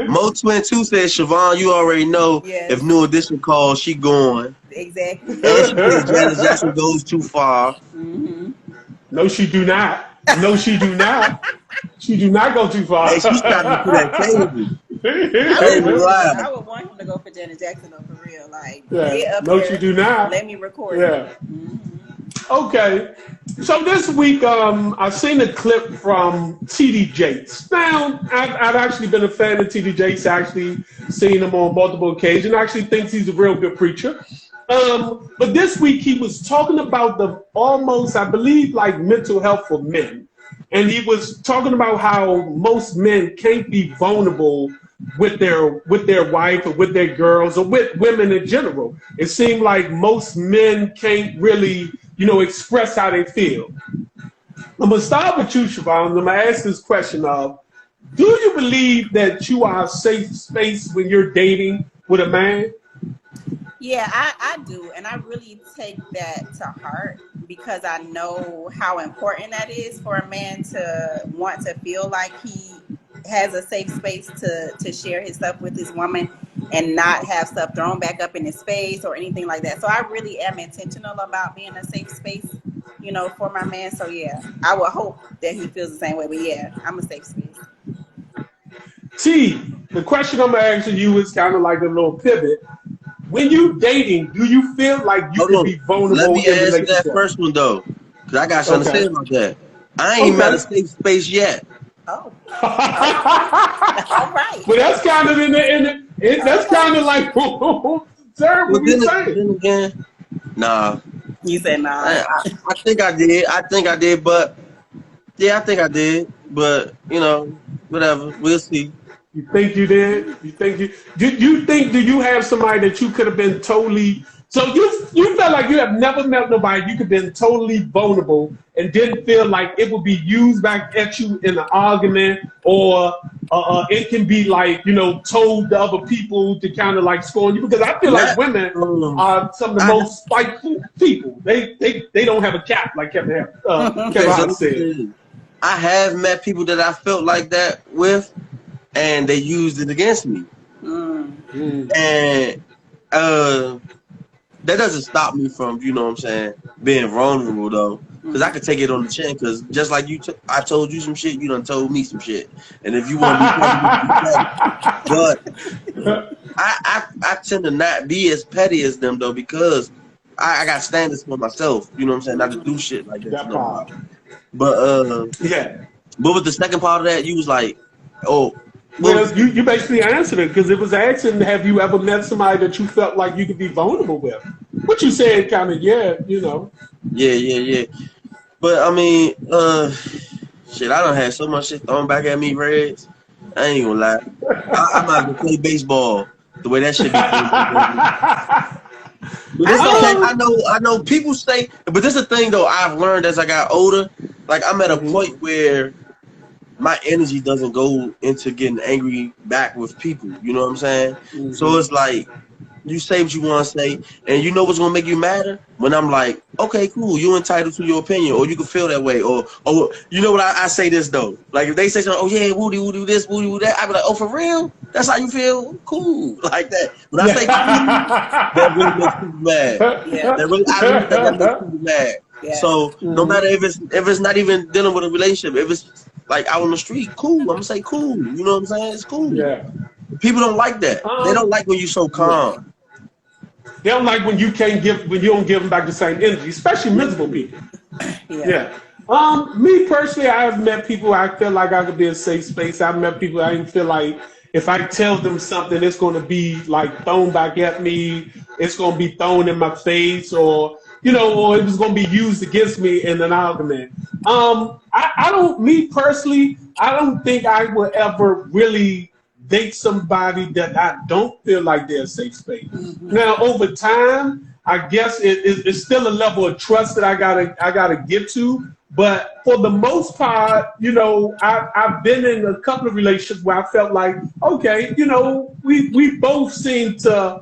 Mo Twin 2 says, Siobhan, you already know if New Edition calls, she going. Exactly. And she thinks Janet Jackson goes too far. Mm-hmm. No, she do not. No, she do not. She do not go too far. Hey, she's starting to put that table. I would want him to go for Janet Jackson though, for real. Like, get up no, there, she do not. Let me record. Yeah. Mm-hmm. Okay. So this week, I've seen a clip from T.D. Jakes. Now, I've actually been a fan of T.D. Jakes. Actually, seen him on multiple occasions. I actually think he's a real good preacher. But this week he was talking about the almost, I believe, like mental health for men. And he was talking about how most men can't be vulnerable with their wife or with their girls or with women in general. It seemed like most men can't really, express how they feel. I'm gonna start with you, Siobhan. I'm gonna ask this question of, do you believe that you are a safe space when you're dating with a man? Yeah, I do. And I really take that to heart because I know how important that is for a man to want to feel like he has a safe space to share his stuff with his woman and not have stuff thrown back up in his face or anything like that. So I really am intentional about being a safe space, for my man. So yeah, I would hope that he feels the same way. But yeah, I'm a safe space. T, the question I'm asking you is kind of like a little pivot. When you dating, do you feel like you can be vulnerable? Let me answer that first one though, because I got something to say about that. I ain't at a safe space yet. Oh. All right. Well, that's kind of that's kind of like, sir, what you saying? Then again, nah. You said nah. I think I did. But yeah, I think I did. But whatever. We'll see. You think you did? You think you think, do you have somebody that you could have been totally, so you felt like you have never met nobody you could have been totally vulnerable and didn't feel like it would be used back at you in an argument, or it can be like, told to other people to kind of like scorn you? Because I feel like women are some of the most spiteful people. They don't have a cap, like Kevin Hart said. I have met people that I felt like that with, and they used it against me. And that doesn't stop me from, being vulnerable though. Because I could take it on the chin, because just like I told you some shit, you done told me some shit. And if you want to be petty, but I tend to not be as petty as them though, because I got standards for myself, not to do shit like that. But but with the second part of that, you was like, oh, well, you basically answered it, because it was asking, have you ever met somebody that you felt like you could be vulnerable with? What you said, kind of, Yeah. But I mean, shit, I done had so much shit thrown back at me, Reds. I ain't gonna lie. I'm about to play baseball the way that shit be. But it's okay. I know people say, but this is the thing though. I've learned as I got older. Like, I'm at a point where my energy doesn't go into getting angry back with people. You know what I'm saying? Mm-hmm. So it's like, you say what you want to say, and you know what's gonna make you madder? When I'm like, okay, cool, you're entitled to your opinion, or you can feel that way, or you know what, I say this though. Like, if they say something, oh yeah, woody this, woody that, I be like, oh, for real? That's how you feel? Cool, like that. When I say cool, that really makes people mad. Yeah. That really makes people mad. Yeah. So no matter if it's not even dealing with a relationship, if it's like out on the street, cool, I'm gonna say cool. You know what I'm saying? It's cool. Yeah. People don't like that. They don't like when you're so calm. They don't like when you don't give them back the same energy, especially miserable people. Yeah. Me personally, I've met people I feel like I could be a safe space. I've met people I didn't feel like if I tell them something, it's going to be like thrown back at me. It's going to be thrown in my face, or it was going to be used against me in an argument. Me personally, I don't think I would ever really date somebody that I don't feel like they're a safe space. Mm-hmm. Now, over time, I guess it's still a level of trust that I gotta get to. But for the most part, I've been in a couple of relationships where I felt like, okay, we both seem to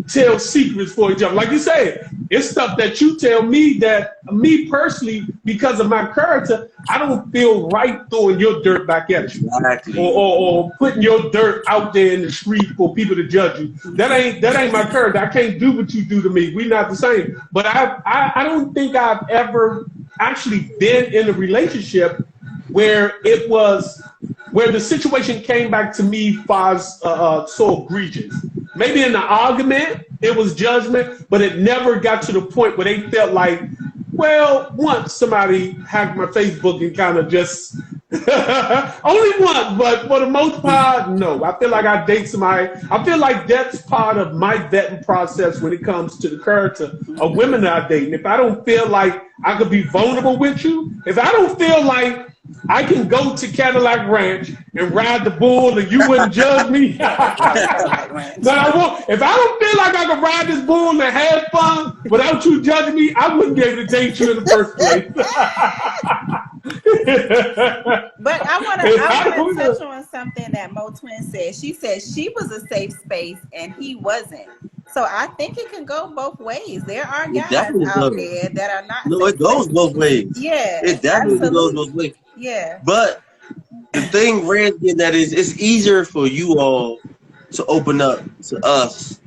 tell secrets for each other. Like you said, it's stuff that you tell me that me personally, because of my character, I don't feel right throwing your dirt back at you. Exactly. Or putting your dirt out there in the street for people to judge you. That ain't my character. I can't do what you do to me. We're not the same. But I don't think I've ever actually been in a relationship where the situation came back to me as so egregious. Maybe in the argument, it was judgment, but it never got to the point where they felt like, well, once somebody hacked my Facebook and kind of just, only once, but for the most part, no. I feel like I date somebody. I feel like that's part of my vetting process when it comes to the character of women that I date. And if I don't feel like I could be vulnerable with you, if I don't feel like I can go to Cadillac Ranch and ride the bull and you wouldn't judge me. But I won't. If I don't feel like I can ride this bull and have fun without you judging me, I wouldn't be able to date you in the first place. But I want to touch on something that Mo Twin said. She said she was a safe space and he wasn't. So I think it can go both ways. There are guys out there that are not. No, it goes both ways. Yeah, it definitely goes both ways. Yeah. But the thing Red's getting at is it's easier for you all to open up to us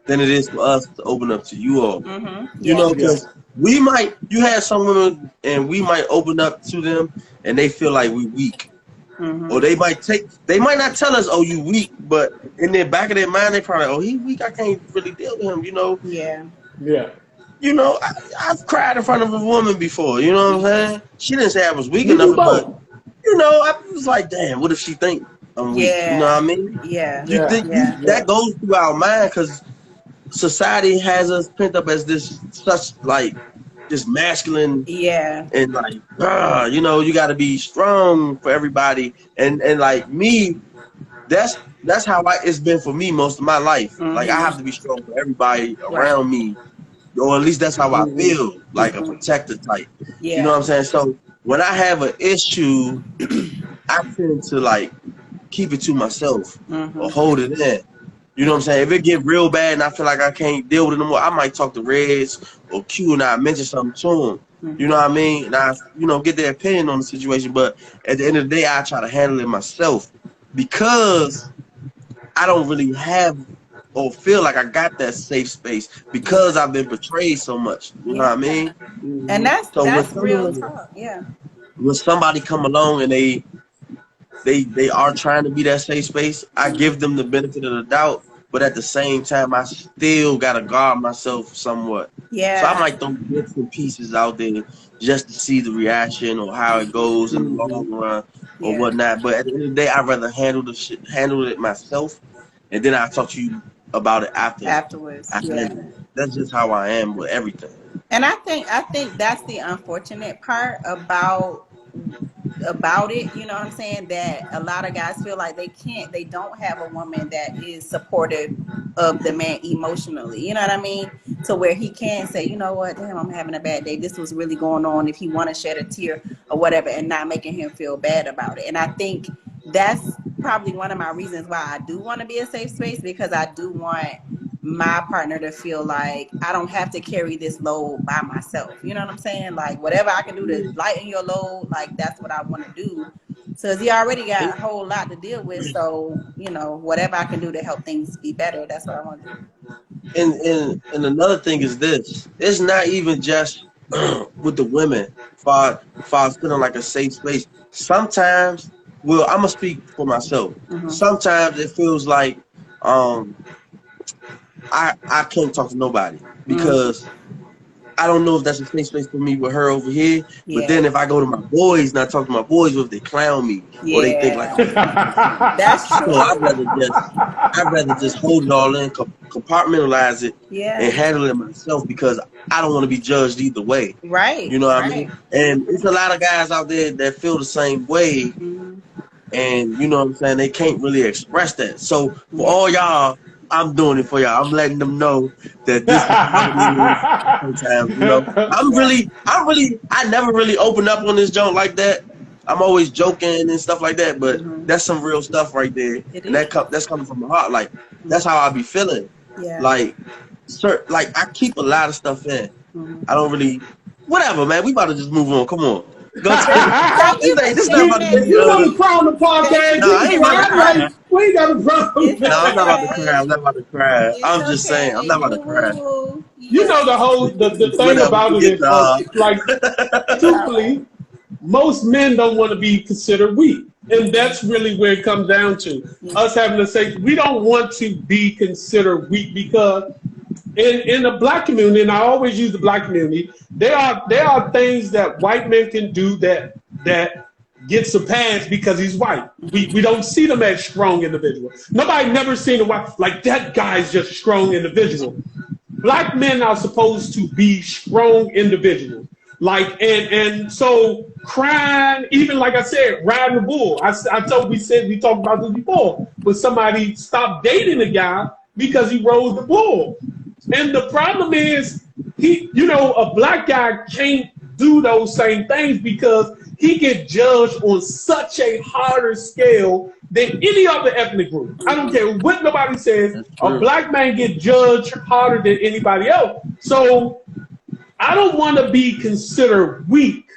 than it is for us to open up to you all. Mm-hmm. Because you have some women and we might open up to them and they feel like we weak. Mm-hmm. Or they might not tell us, oh, you weak, but in the back of their mind, they probably, oh, he weak, I can't really deal with him, Yeah. Yeah. I've cried in front of a woman before, you know what I'm saying? She didn't say I was weak enough, but, I was like, damn, what if she think I'm weak? You know what I mean? Yeah. That goes through our mind because society has us pent up as this such, like, just masculine Yeah. and like, you know, you got to be strong for everybody. And like me, that's how it's been for me most of my life. Like I have to be strong for everybody around me, or at least that's how I feel, like a protector type. Yeah. You know what I'm saying? So when I have an issue, I tend to like keep it to myself or hold it in. You know what I'm saying? If it get real bad and I feel like I can't deal with it no more, I might talk to Reds or Q and I mention something to them. You know what I mean? And I, you know, get their opinion on the situation. But at the end of the day, I try to handle it myself because I don't really have or feel like I got that safe space because I've been betrayed so much. You know what I mean? And that's real when talk. Yeah. When somebody come along and they are trying to be that safe space, I give them the benefit of the doubt, but at the same time, I still gotta guard myself somewhat. Yeah. So I might throw bits and pieces out there just to see the reaction or how it goes in the long run or whatnot. But at the end of the day, I'd rather handle it myself, and then I'll talk to you about it afterwards. That's just how I am with everything. And I think that's the unfortunate part about it, you know what I'm saying, that a lot of guys feel like they don't have a woman that is supportive of the man emotionally, you know what I mean, to where he can say, you know what, damn, I'm having a bad day, this was really going on, if he want to shed a tear or whatever, and not making him feel bad about it. And I think that's probably one of my reasons why I do want to be a safe space, because I do want my partner to feel like I don't have to carry this load by myself. You know what I'm saying? Like whatever I can do to lighten your load, like that's what I want to do. So he already got a whole lot to deal with. So, you know, whatever I can do to help things be better, that's what I want to do. And another thing is this. It's not even just with the women, far feeling like a safe space. Sometimes, well, I'm gonna speak for myself. Sometimes it feels like I can't talk to nobody because I don't know if that's a safe space for me with her over here. But then if I go to my boys and I talk to my boys, if they clown me or they think like, that's true. So I'd rather just hold it all in, compartmentalize it, and handle it myself because I don't want to be judged either way. Right. You know what I mean? And it's a lot of guys out there that feel the same way, and you know what I'm saying. They can't really express that. So for all y'all, I'm doing it for y'all. I'm letting them know that this is how it is sometimes, you know. I never really open up on this joint like that. I'm always joking and stuff like that, but that's some real stuff right there. And that's coming from the heart. Like, that's how I be feeling. Yeah. Like I keep a lot of stuff in. I don't really, whatever, man. We about to just move on. Come on. Go This not about to be you want to cry on the podcast? No, I ain't about to cry. We ain't got to cry. No, I'm not about to cry. I'm not about to cry. I'm just saying, I'm not about to cry. You know the thing about it is, like, truthfully, most men don't want to be considered weak. And that's really where it comes down to. Us having to say, we don't want to be considered weak because in the black community, and I always use the black community, there are things that white men can do that gets a pass because he's white. We don't see them as strong individuals. Nobody never seen a white, like that guy's just a strong individual. Black men are supposed to be strong individuals. Like, and so crying, even like I said, riding the bull. We talked about this before, but somebody stopped dating a guy because he rode the bull. And the problem is, a black guy can't do those same things because he gets judged on such a harder scale than any other ethnic group. I don't care what nobody says. A black man gets judged harder than anybody else. So I don't want to be considered weak.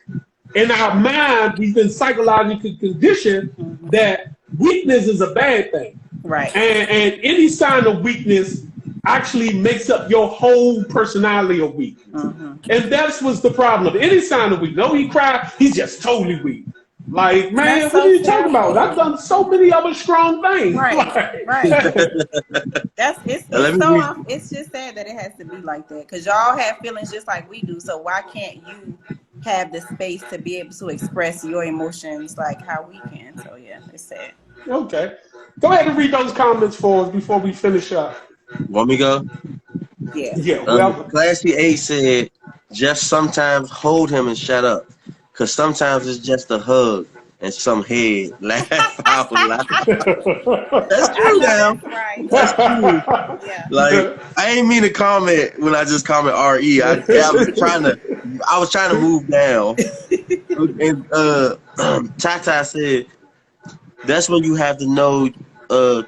In our mind, we've been psychologically conditioned that weakness is a bad thing. Right. And any sign of weakness actually makes up your whole personality of weak. And that's what's the problem. Any sign of weak. No, he cried, he's just totally weak. Like, man, what are you talking about? I've done so many other strong things. Right. It's just sad that it has to be like that. Because y'all have feelings just like we do. So why can't you have the space to be able to express your emotions like how we can? So yeah, it's sad. Okay. Go ahead and read those comments for us before we finish up. Want me to go? Yeah. Classy A said, just sometimes hold him and shut up. Cause sometimes it's just a hug and some head. Laugh out loud. That's true now. That's right. That's true. Yeah. Like, I ain't mean to comment when I just comment RE. I was trying to move down. And Tata said, that's when you have to know,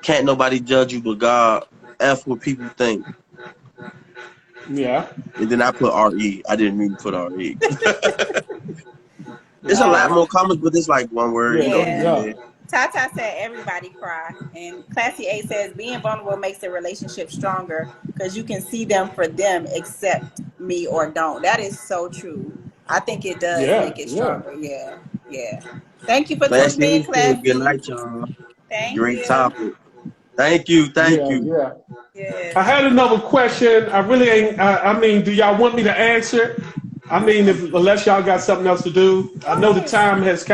can't nobody judge you but God. F what people think. Yeah. And then I put RE. I didn't mean to put RE. There's a lot more comments, but it's like one word. Yeah. Tata said everybody cry. And Classy A says being vulnerable makes the relationship stronger because you can see them for them, accept me or don't. That is so true. I think it does make it stronger. Yeah. Thank you for tuning in, Classy. Good night, y'all. Great topic. Thank you. Yeah. I had another question. I really ain't. I mean, do y'all want me to answer? I mean, unless y'all got something else to do. I know the time has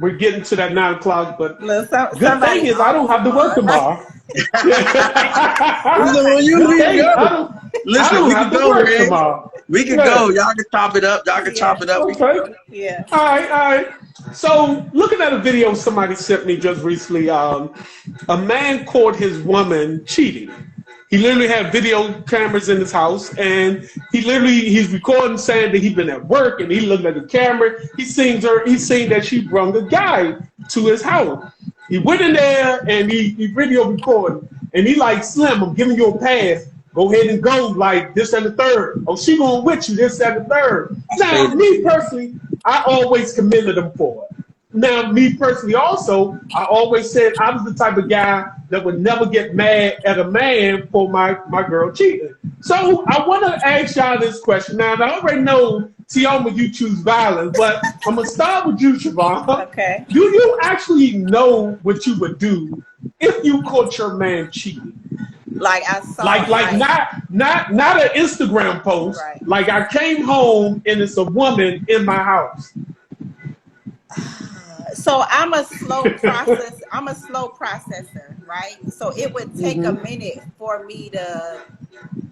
we're getting to that 9 o'clock, but good thing is I don't have to work tomorrow. Listen, we can go, tomorrow. We can go. Y'all can chop it up. Okay. Yeah. All right. So, looking at a video somebody sent me just recently, a man caught his woman cheating. He literally had video cameras in his house, and he's recording saying that he's been at work, and he looked at the camera. He seen that she brought a guy to his house. He went in there and he video recorded, and he like, Slim, I'm giving you a pass. Go ahead and go, like this and the third. Oh, she going with you, this and the third. Now, me personally, I always commended him for it. Now, me personally also, I always said I was the type of guy that would never get mad at a man for my girl cheating. So I want to ask y'all this question. Now, I already know, Tioma, you choose violence, but I'm going to start with you, Siobhan. Okay. Do you actually know what you would do if you caught your man cheating? Like I saw, like not an Instagram post. Right. Like I came home and it's a woman in my house. So I'm a slow process. I'm a slow processor, right? So it would take a minute for me to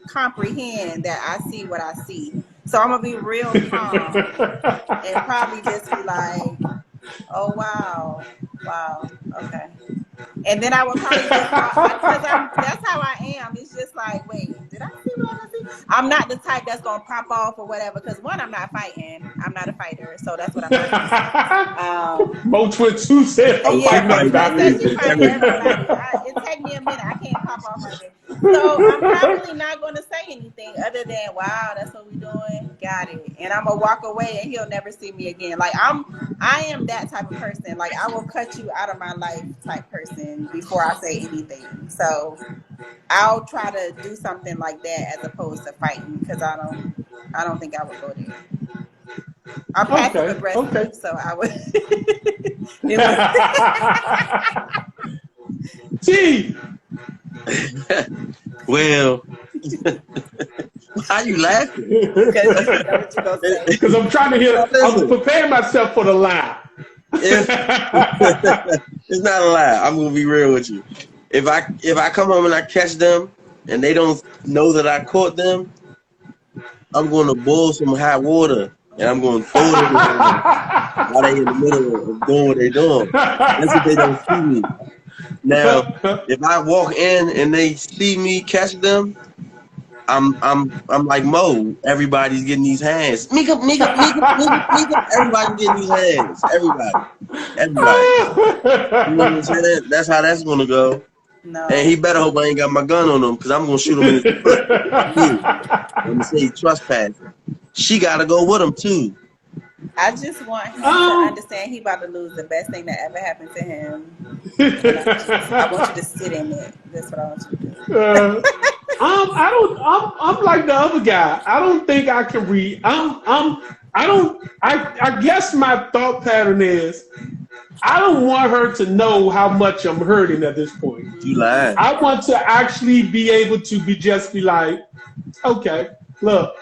comprehend that I see what I see. So I'm gonna be real calm and probably just be like, "Oh wow, okay." And then I would probably just, because that's how I am. It's just like, wait, did I see what I see? I'm not the type that's gonna pop off or whatever. Because one, I'm not fighting. I'm not a fighter, so that's what I'm not. Mo Twitch 2 said, "I'm fighting everybody." It take me a minute. I can't pop off like it. So I'm probably not gonna say anything other than, "Wow, that's what we doing. Got it." And I'm gonna walk away, and he'll never see me again. Like I am that type of person. Like I will cut you out of my life type person before I say anything. So I'll try to do something like that as opposed to fighting, because I don't think I would go there. I'm passive aggressive, so I would. Gee. Well, why are you laughing? Because I'm trying to hear. I'm preparing myself for the lie. It's not a lie. I'm gonna be real with you. If I come home and I catch them and they don't know that I caught them, I'm gonna boil some hot water and I'm gonna throw them while they in the middle of doing what they're doing. That's if they don't see me. Now, if I walk in and they see me catch them, I'm like Mo. Everybody's getting these hands. Mika. Everybody's getting these hands. Everybody. You know what I'm saying? That's how that's gonna go. No. And he better hope I ain't got my gun on him, because I'm gonna shoot him in his foot. Let me say trespassing. She gotta go with him too. I just want him to understand he about to lose the best thing that ever happened to him. I want you to sit in it. That's what I want you to do. I'm like the other guy. I don't think I can read. I guess my thought pattern is I don't want her to know how much I'm hurting at this point. You lying. I want to actually be able to be like, okay, look,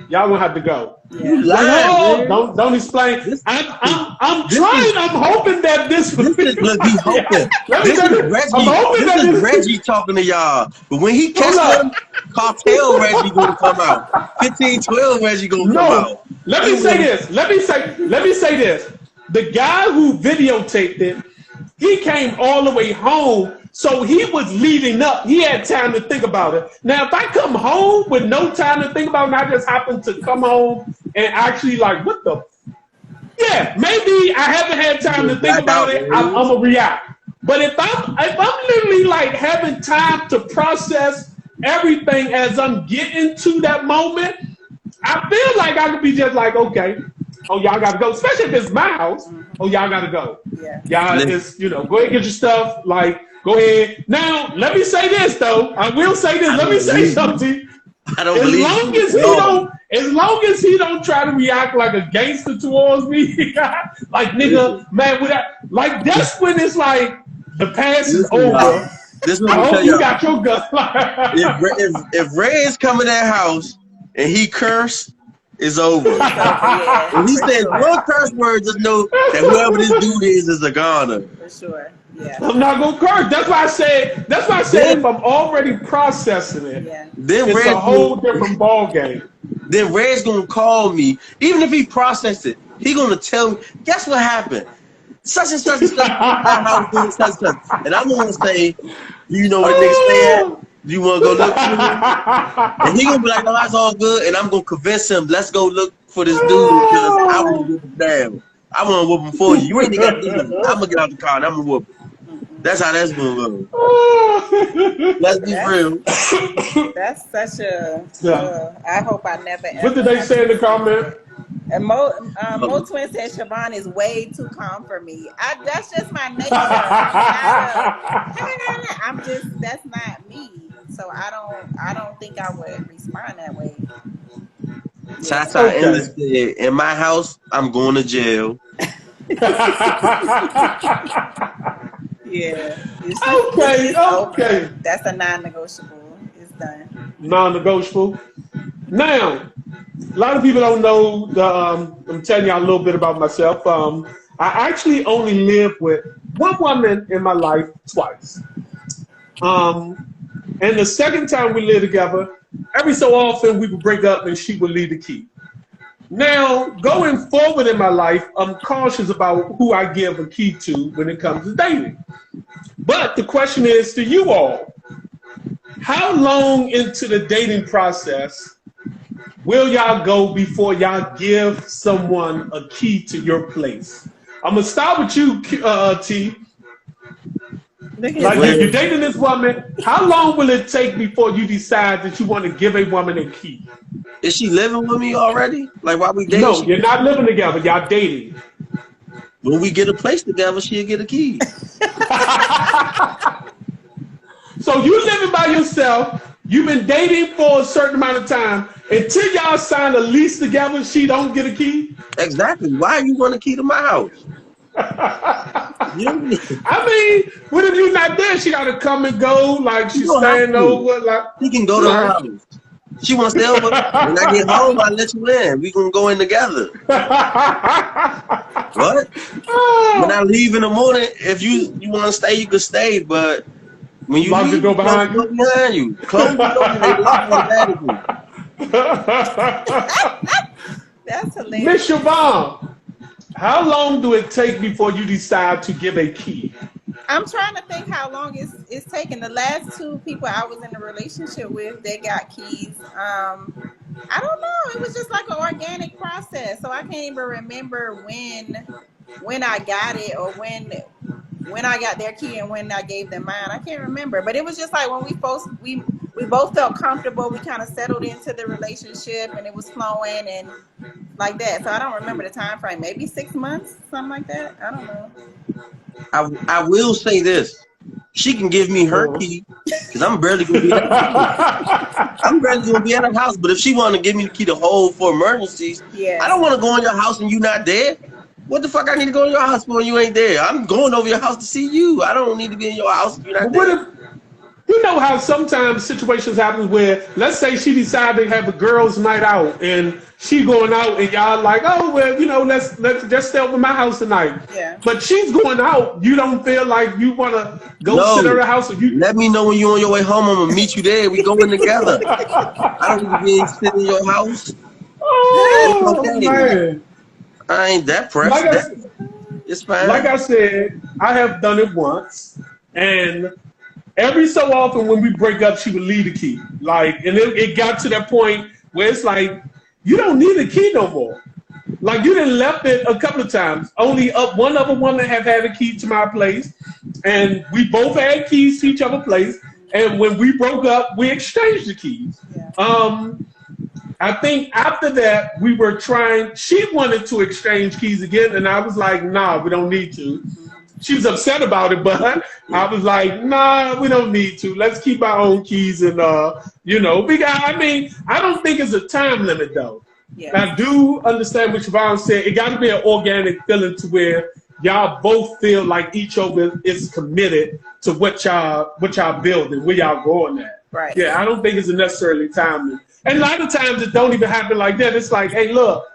Y'all gonna have to go. Yeah. No, don't explain. I'm trying. I'm hoping that this. Look, he's hoping. This is Reggie talking to y'all. But when he catches them, Cartel Reggie gonna come out. 1512 Reggie gonna come out. Let me say this. Let me say this. The guy who videotaped it, he came all the way home. So he was leading up. He had time to think about it. Now, if I come home with no time to think about it, and I just happen to come home and actually like, what the? Yeah, maybe I haven't had time to think about it. I'm gonna react. But if I'm literally like having time to process everything as I'm getting to that moment, I feel like I could be just like, okay, oh, y'all gotta go. Especially if it's my house. Oh, y'all gotta go. Yeah. Y'all just, go ahead and get your stuff. Like, go ahead. Now, let me say this though. I will say this. Let me say something. I don't believe as long as he don't try to react like a gangster towards me, like nigga, man, like that's when it's like the past is over. This I hope you got your gun. if Ray is coming to that house and he curse, it's over. If he says one curse word, just know that whoever this dude is a goner. For sure. Yeah. I'm not gonna curse. That's why I said if I'm already processing it, then it's a whole different ball game. Then Red's gonna call me. Even if he processed it, he gonna tell me, guess what happened? Such and such and such. And I'm gonna say, you know where the nigga stay at? You wanna go look for him? And he gonna be like, no, that's all good. And I'm gonna convince him, let's go look for this dude because I wanna whoop him down. I wanna whoop him for you. You ain't got to do nothing. I'm gonna get out the car and I'm gonna whoop him. That's how that's gonna go. Let's be real. That's such a. I hope I never. What did they say in the comment? And Mo Twin said Siobhan is way too calm for me. That's just my nature. I'm just that's not me. So I don't think I would respond that way. Tata Endless said, in my house, I'm going to jail. Yeah. Okay. That's a non-negotiable. It's done. Non-negotiable. Now, a lot of people don't know. I'm telling y'all a little bit about myself. I actually only lived with one woman in my life twice. And the second time we lived together, every so often we would break up and she would leave the key. Now, going forward in my life, I'm cautious about who I give a key to when it comes to dating. But the question is to you all, how long into the dating process will y'all go before y'all give someone a key to your place? I'm going to start with you, T. Like you're dating this woman, how long will it take before you decide that you want to give a woman a key? Is she living with me already? Like while we dating? No, you're not living together. Y'all dating. When we get a place together, she'll get a key. So you living by yourself. You've been dating for a certain amount of time. Until y'all sign a lease together, she don't get a key? Exactly. Why you want a key to my house? I mean, what if you're not there? She gotta come and go, like she's staying over. Like she can go to her house. She wants to stay over. When I get home, I'll let you in. We gonna go in together. What? When I leave in the morning, if you want to stay, you can stay. But when you leave, go behind you. Behind you. Close the door and they lock on that. That's hilarious. Miss Siobhan, how long do it take before you decide to give a key? I'm trying to think how long it's taken. The last two people I was in a relationship with, they got keys. I don't know. It was just like an organic process. So I can't even remember when I got it or when I got their key and when I gave them mine. I can't remember. But it was just like when we both felt comfortable. We kind of settled into the relationship and it was flowing and like that. So I don't remember the time frame. Maybe 6 months, something like that. I don't know. I will say this. She can give me her key because I'm barely going to be at the house. I'm barely going to be at the house. But if she want to give me the key to hold for emergencies, I don't want to go in your house and you not there. What the fuck I need to go in your house for when you ain't there? I'm going over your house to see you. I don't need to be in your house if you're not there. you know how sometimes situations happen where, let's say she decided to have a girls' night out, and she going out, and y'all like, oh well, you know, let's just stay over my house tonight. Yeah. But she's going out. You don't feel like you want to go No. sit at her house, or you. Let me know when you're on your way home. I'm gonna meet you there. We going together. I don't need to sit in your house. Oh Okay. man! I ain't that pressed. Like I said, It's fine. like I said, I have done it once, and every so often when we break up, she would leave the key. Like, and it got to that point where it's like, you don't need a key no more. Like, you done left it a couple of times. Only one other woman have had a key to my place, and we both had keys to each other's place. And when we broke up, we exchanged the keys. Yeah. I think after that, we were trying, she wanted to exchange keys again, and I was like, nah, we don't need to. She was upset about it, but I was like, nah, we don't need to. Let's keep our own keys, and, you know, because, I mean, I don't think it's a time limit, though. Yes. I do understand what Siobhan said. It got to be an organic feeling to where y'all both feel like each other is committed to what y'all building, where y'all going at. Right. Yeah, I don't think it's necessarily timely. And a lot of times it don't even happen like that. It's like, hey, look,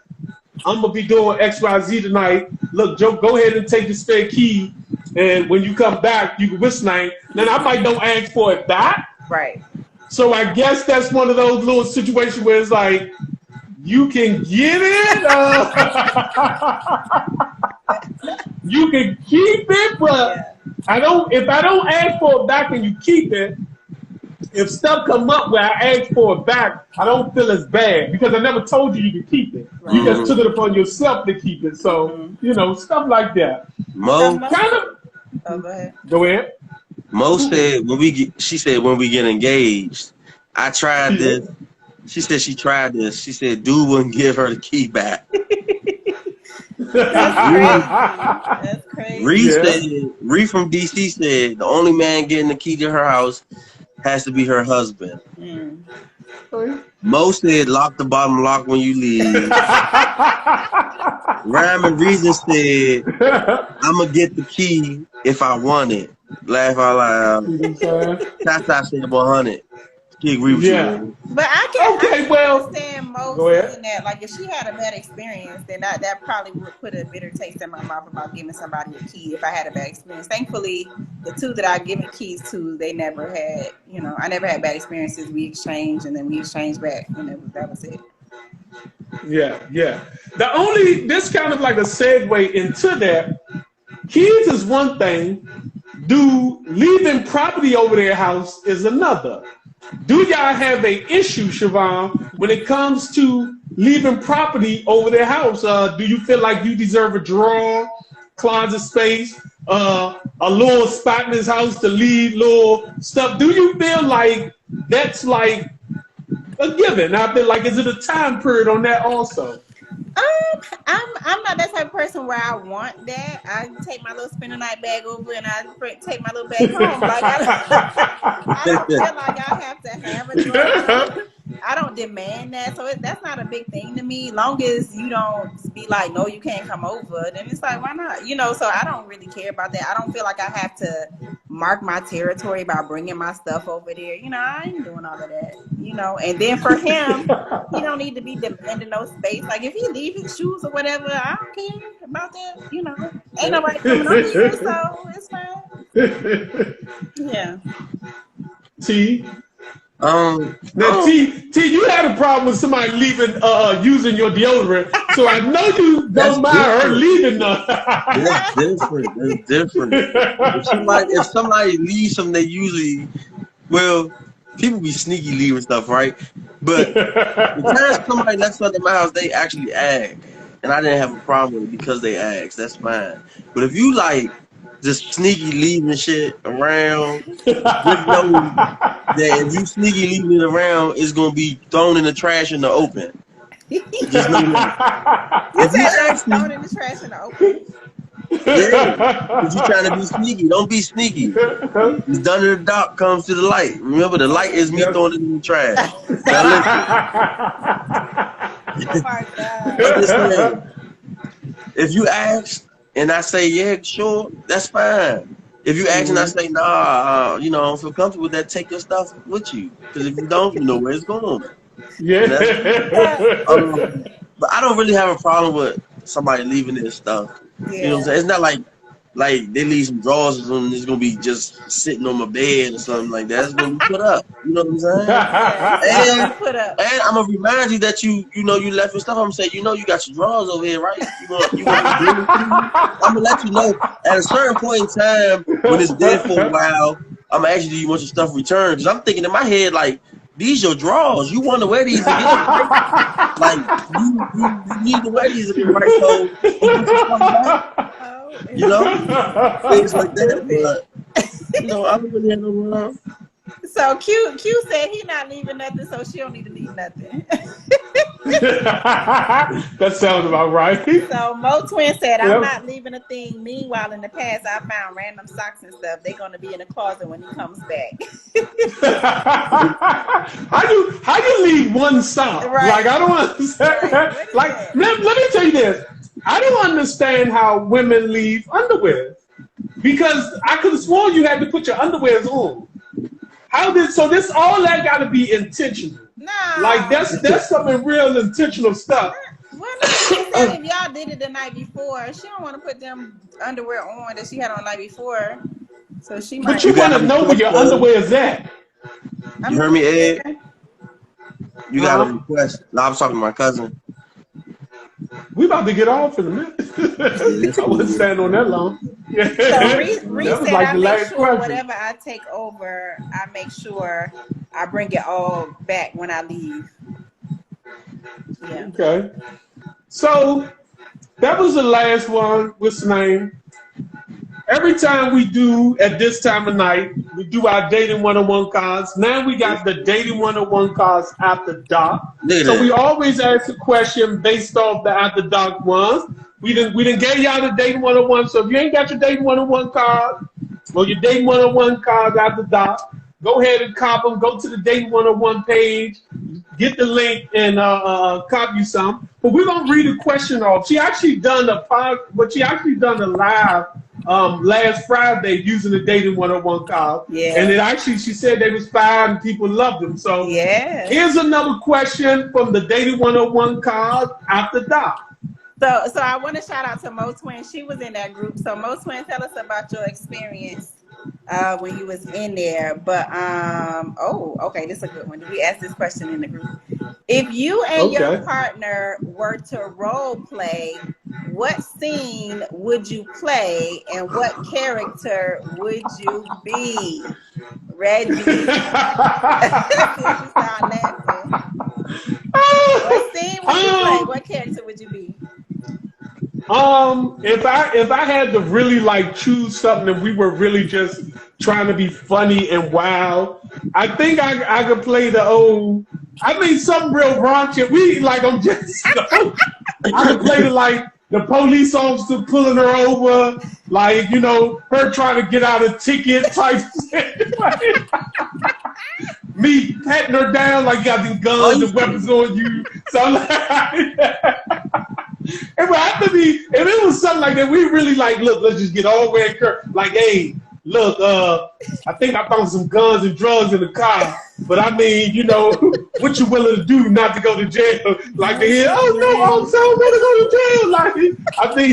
I'm gonna be doing X, Y, Z tonight. Look, Joe, go ahead and take the spare key, and when you come back, you can whistle night. Then I might don't ask for it back. Right. So I guess that's one of those little situations where it's like, you can get it, you can keep it, but if I don't ask for it back and you keep it, if stuff come up where I ask for it back, I don't feel as bad because I never told you could keep it. Right. You just took it upon yourself to keep it. So, you know, stuff like that. Mo, kind of. Oh, go ahead. Go ahead. Mo said she said when we get engaged, I tried this. She said she tried this. She said dude wouldn't give her the key back. That's crazy. Ree from DC said the only man getting the key to her house has to be her husband. Mo said lock the bottom lock when you leave. Rhyme and Reason said I'm gonna get the key if I want it. Laugh out loud. Tata said 100. She agree with you. But I can understand most in that. Like, if she had a bad experience, then that probably would put a bitter taste in my mouth about giving somebody a key if I had a bad experience. Thankfully, the two that I given keys to, they never had, you know, I never had bad experiences. We exchanged, and then we exchanged back, and that was it. Yeah. This kind of like a segue into that. Keys is one thing. Leaving property over their house is another. Do y'all have a issue, Siobhan, when it comes to leaving property over their house? Do you feel like you deserve a drawer, closet space, a little spot in this house to leave little stuff? Do you feel like that's like a given? I feel like, is it a time period on that also? I'm not that type of person where I want that. I take my little spend the night bag over and I take my little bag home. Like, I don't feel like I have to have a drawer. I don't demand that, so that's not a big thing to me. Long as you don't be like, no, you can't come over, then it's like, why not? You know, so I don't really care about that. I don't feel like I have to mark my territory by bringing my stuff over there. You know, I ain't doing all of that. You know, and then for him, he don't need to be demanding no space. Like, if he leave his shoes or whatever, I don't care about that. You know, ain't nobody coming over here, so it's fine. Yeah. T. Now, T, you had a problem with somebody leaving, using your deodorant, so I know you don't mind her leaving. That's different. That's different. If somebody leaves something, they usually, people be sneaky leaving stuff, right? But the time somebody left something in my house, they actually ask, and I didn't have a problem with it because they asked. That's fine. But if you just sneaky leaving shit around, just know that if you sneaky leaving it around, it's gonna be thrown in the trash in the open. Just know that. If you actually thrown in the trash in the open. Yeah, if you trying to be sneaky, don't be sneaky. It's done to the dark comes to the light. Remember, the light is me throwing it in the trash. Oh my God. If you ask and I say, yeah, sure, that's fine. If you ask and I say, nah, you know, I don't feel comfortable with that, take your stuff with you. Because if you don't, you know where it's going. Yeah. But I don't really have a problem with somebody leaving their stuff. Yeah. You know what I'm saying? It's not like they leave some drawers and it's gonna be just sitting on my bed or something like that. It's gonna be put up. You know what I'm saying? Yeah, put up. And I'm gonna remind you that you know you left your stuff. I'm gonna say, you know, you got your drawers over here, right? You want to bring it to you? I'm gonna let you know at a certain point in time when it's dead for a while. I'm gonna ask you, do you want your stuff returned? Because I'm thinking in my head like, these your drawers. You want to wear these again? Like you need to wear these again, right? So you put your stuff back. You know, things like that. But you know, I don't really have no wrong. So Q said he not leaving nothing, so she don't need to leave nothing. That sounds about right. So Mo Twin said, I'm not leaving a thing. Meanwhile, in the past, I found random socks and stuff. They're gonna be in the closet when he comes back. How you leave one sock? Right. Like I don't understand. Right. Like let me tell you this. I don't understand how women leave underwear. Because I could have sworn you had to put your underwears on. So this all that got to be intentional. Nah. Like that's some real intentional stuff. Well, no, she said if y'all did it the night before, she don't want to put them underwear on that she had on the night before. So she might. But you want to know where your underwear is at. You heard me, Ed? You got a request. No, I was talking to my cousin. We about to get off in a minute. I wouldn't stand on that long. So Reese said, like I the make last sure question. whatever I take over, I make sure I bring it all back when I leave. Yeah. Okay. So that was the last one. What's the name? Every time we do at this time of night, we do our dating 101 cards. Now we got the dating 101 cards after dark. So we always ask a question based off the after dark ones. We didn't get y'all the dating 101. So if you ain't got your dating 101 card or your dating 101 card after dark, go ahead and cop them. Go to the dating 101 page, get the link, and copy you some. But we're gonna read a question off. She actually done a live last Friday using the dating 101 card. Yeah. And it actually, she said they was fine and people loved them. So yeah. Here's another question from the dating 101 card after dark. So I want to shout out to Mo Twin. She was in that group. So Mo Twin, tell us about your experience when you was in there. But okay, this is a good one. We asked this question in the group. If you and your partner were to role play, what scene would you play and what character would you be? Reggie. You start laughing. What scene would you play? What character would you be? If I had to really like choose something and we were really just trying to be funny and wild, I think I could play something real raunchy. I could play the police officer pulling her over, like, you know, her trying to get out a ticket type shit. Me patting her down like you got these guns and weapons on you. So it would have to be, if it was something like that, we really like, look, let's just get all the way like, hey, look, I think I found some guns and drugs in the car, but I mean, you know, what you willing to do not to go to jail? Like to hear, oh no, officer, I want to go to jail. Like, I think,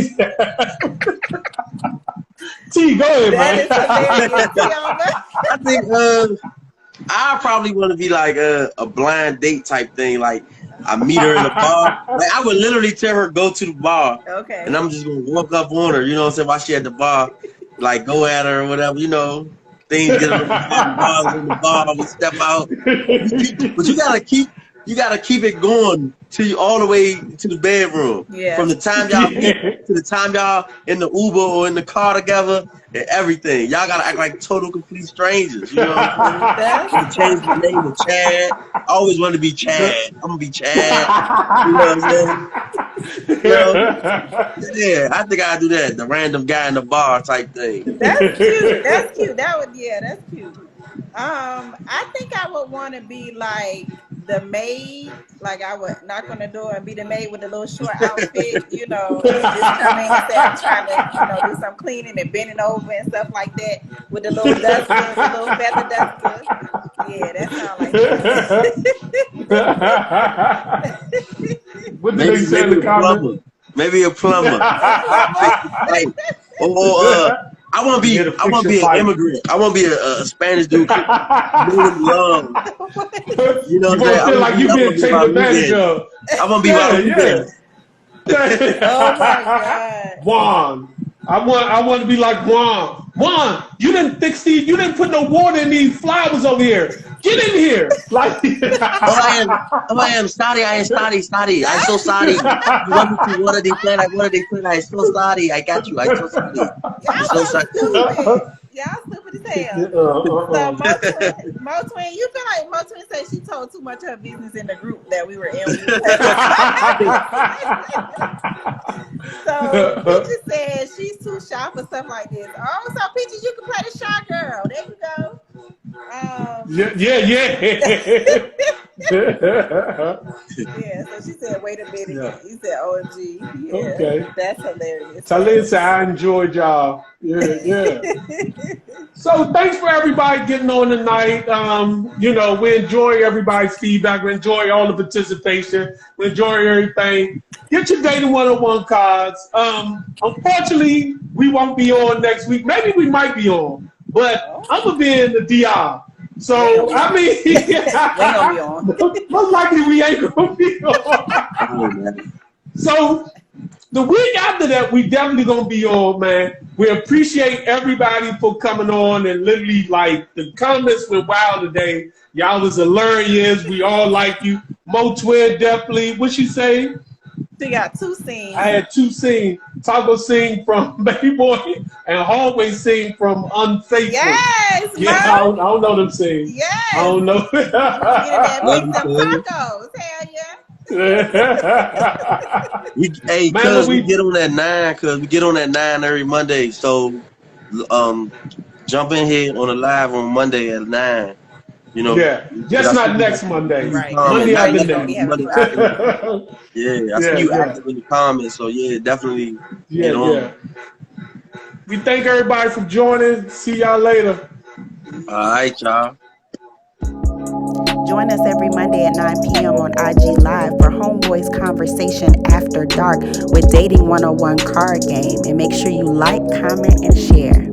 T, go ahead, man. I think I probably want to be like a blind date type thing, like, I meet her in the bar. Like, I would literally tell her go to the bar. Okay. And I'm just gonna walk up on her, you know what I'm saying, while she at the bar, like go at her or whatever, you know. Things get in the bar, we step out. But you gotta keep it going till all the way to the bedroom. Yeah. From the time y'all meet to the time y'all in the Uber or in the car together and everything. Y'all gotta act like total complete strangers. You know what I'm saying? Change my name to Chad. I always wanted to be Chad. I'm gonna be Chad. You know what I'm saying? You know? Yeah, I think I'd do that. The random guy in the bar type thing. That's cute. That's cute. That's cute. I think I would want to be like the maid, like I would knock on the door and be the maid with the little short outfit, you know, and just come in and say I'm trying to, you know, do some cleaning and bending over and stuff like that with the little duster, the little feather duster. Yeah, that sounds like What did they say in the comments? Maybe a plumber. Like, I want to be an immigrant. I want to be a Spanish dude. You know what I'm saying? Feel like you being taken advantage of. I want to be my Oh my God. Juan. I want to be like Juan. Juan, you didn't put no water in these flowers over here. Get in here. Like I am sorry. I'm so sorry. You want me to water the plant? I'm so sorry. I got you. I'm so sorry. Y'all stupid as hell. So Mo Twin, you feel like Mo Twin said she told too much of her business in the group that we were in. So Peaches said she's too shy for stuff like this. Oh, so Peaches, you can play the shy girl. There you go. Yeah, so she said, wait a minute. Yeah. He said, OMG. Yeah, okay. That's hilarious. Talisa, I enjoyed y'all. Yeah. So thanks for everybody getting on tonight. You know, we enjoy everybody's feedback. We enjoy all the participation. We enjoy everything. Get your Dating 101 cards. Unfortunately, we won't be on next week. Maybe we might be on, but I'm going to be in the DR. So, I mean, most likely we ain't going to be on. So, the week after that, we definitely going to be on, man. We appreciate everybody for coming on, and literally, like, the comments went wild today. Y'all was hilarious. We all like you. Mo Twin, definitely. What she say? She got 2 scenes. I had 2 scenes. Taco scene from Baby Boy and Hallway scene from Unfaithful. Yes, yeah, I don't know them scenes. Yes. I don't know. Get them tacos. Hell yeah. Hey, cuz we get on that 9, cuz we get on that 9 every Monday. So jump in here on the live on Monday at 9. You know, just not next Monday. Right. Monday after that. Yeah, I see you active in the comments, so definitely. Yeah. We thank everybody for joining. See y'all later. All right, y'all. Join us every Monday at 9 p.m. on IG Live for Homeboys Conversation After Dark with Dating 101 card game. And make sure you like, comment, and share.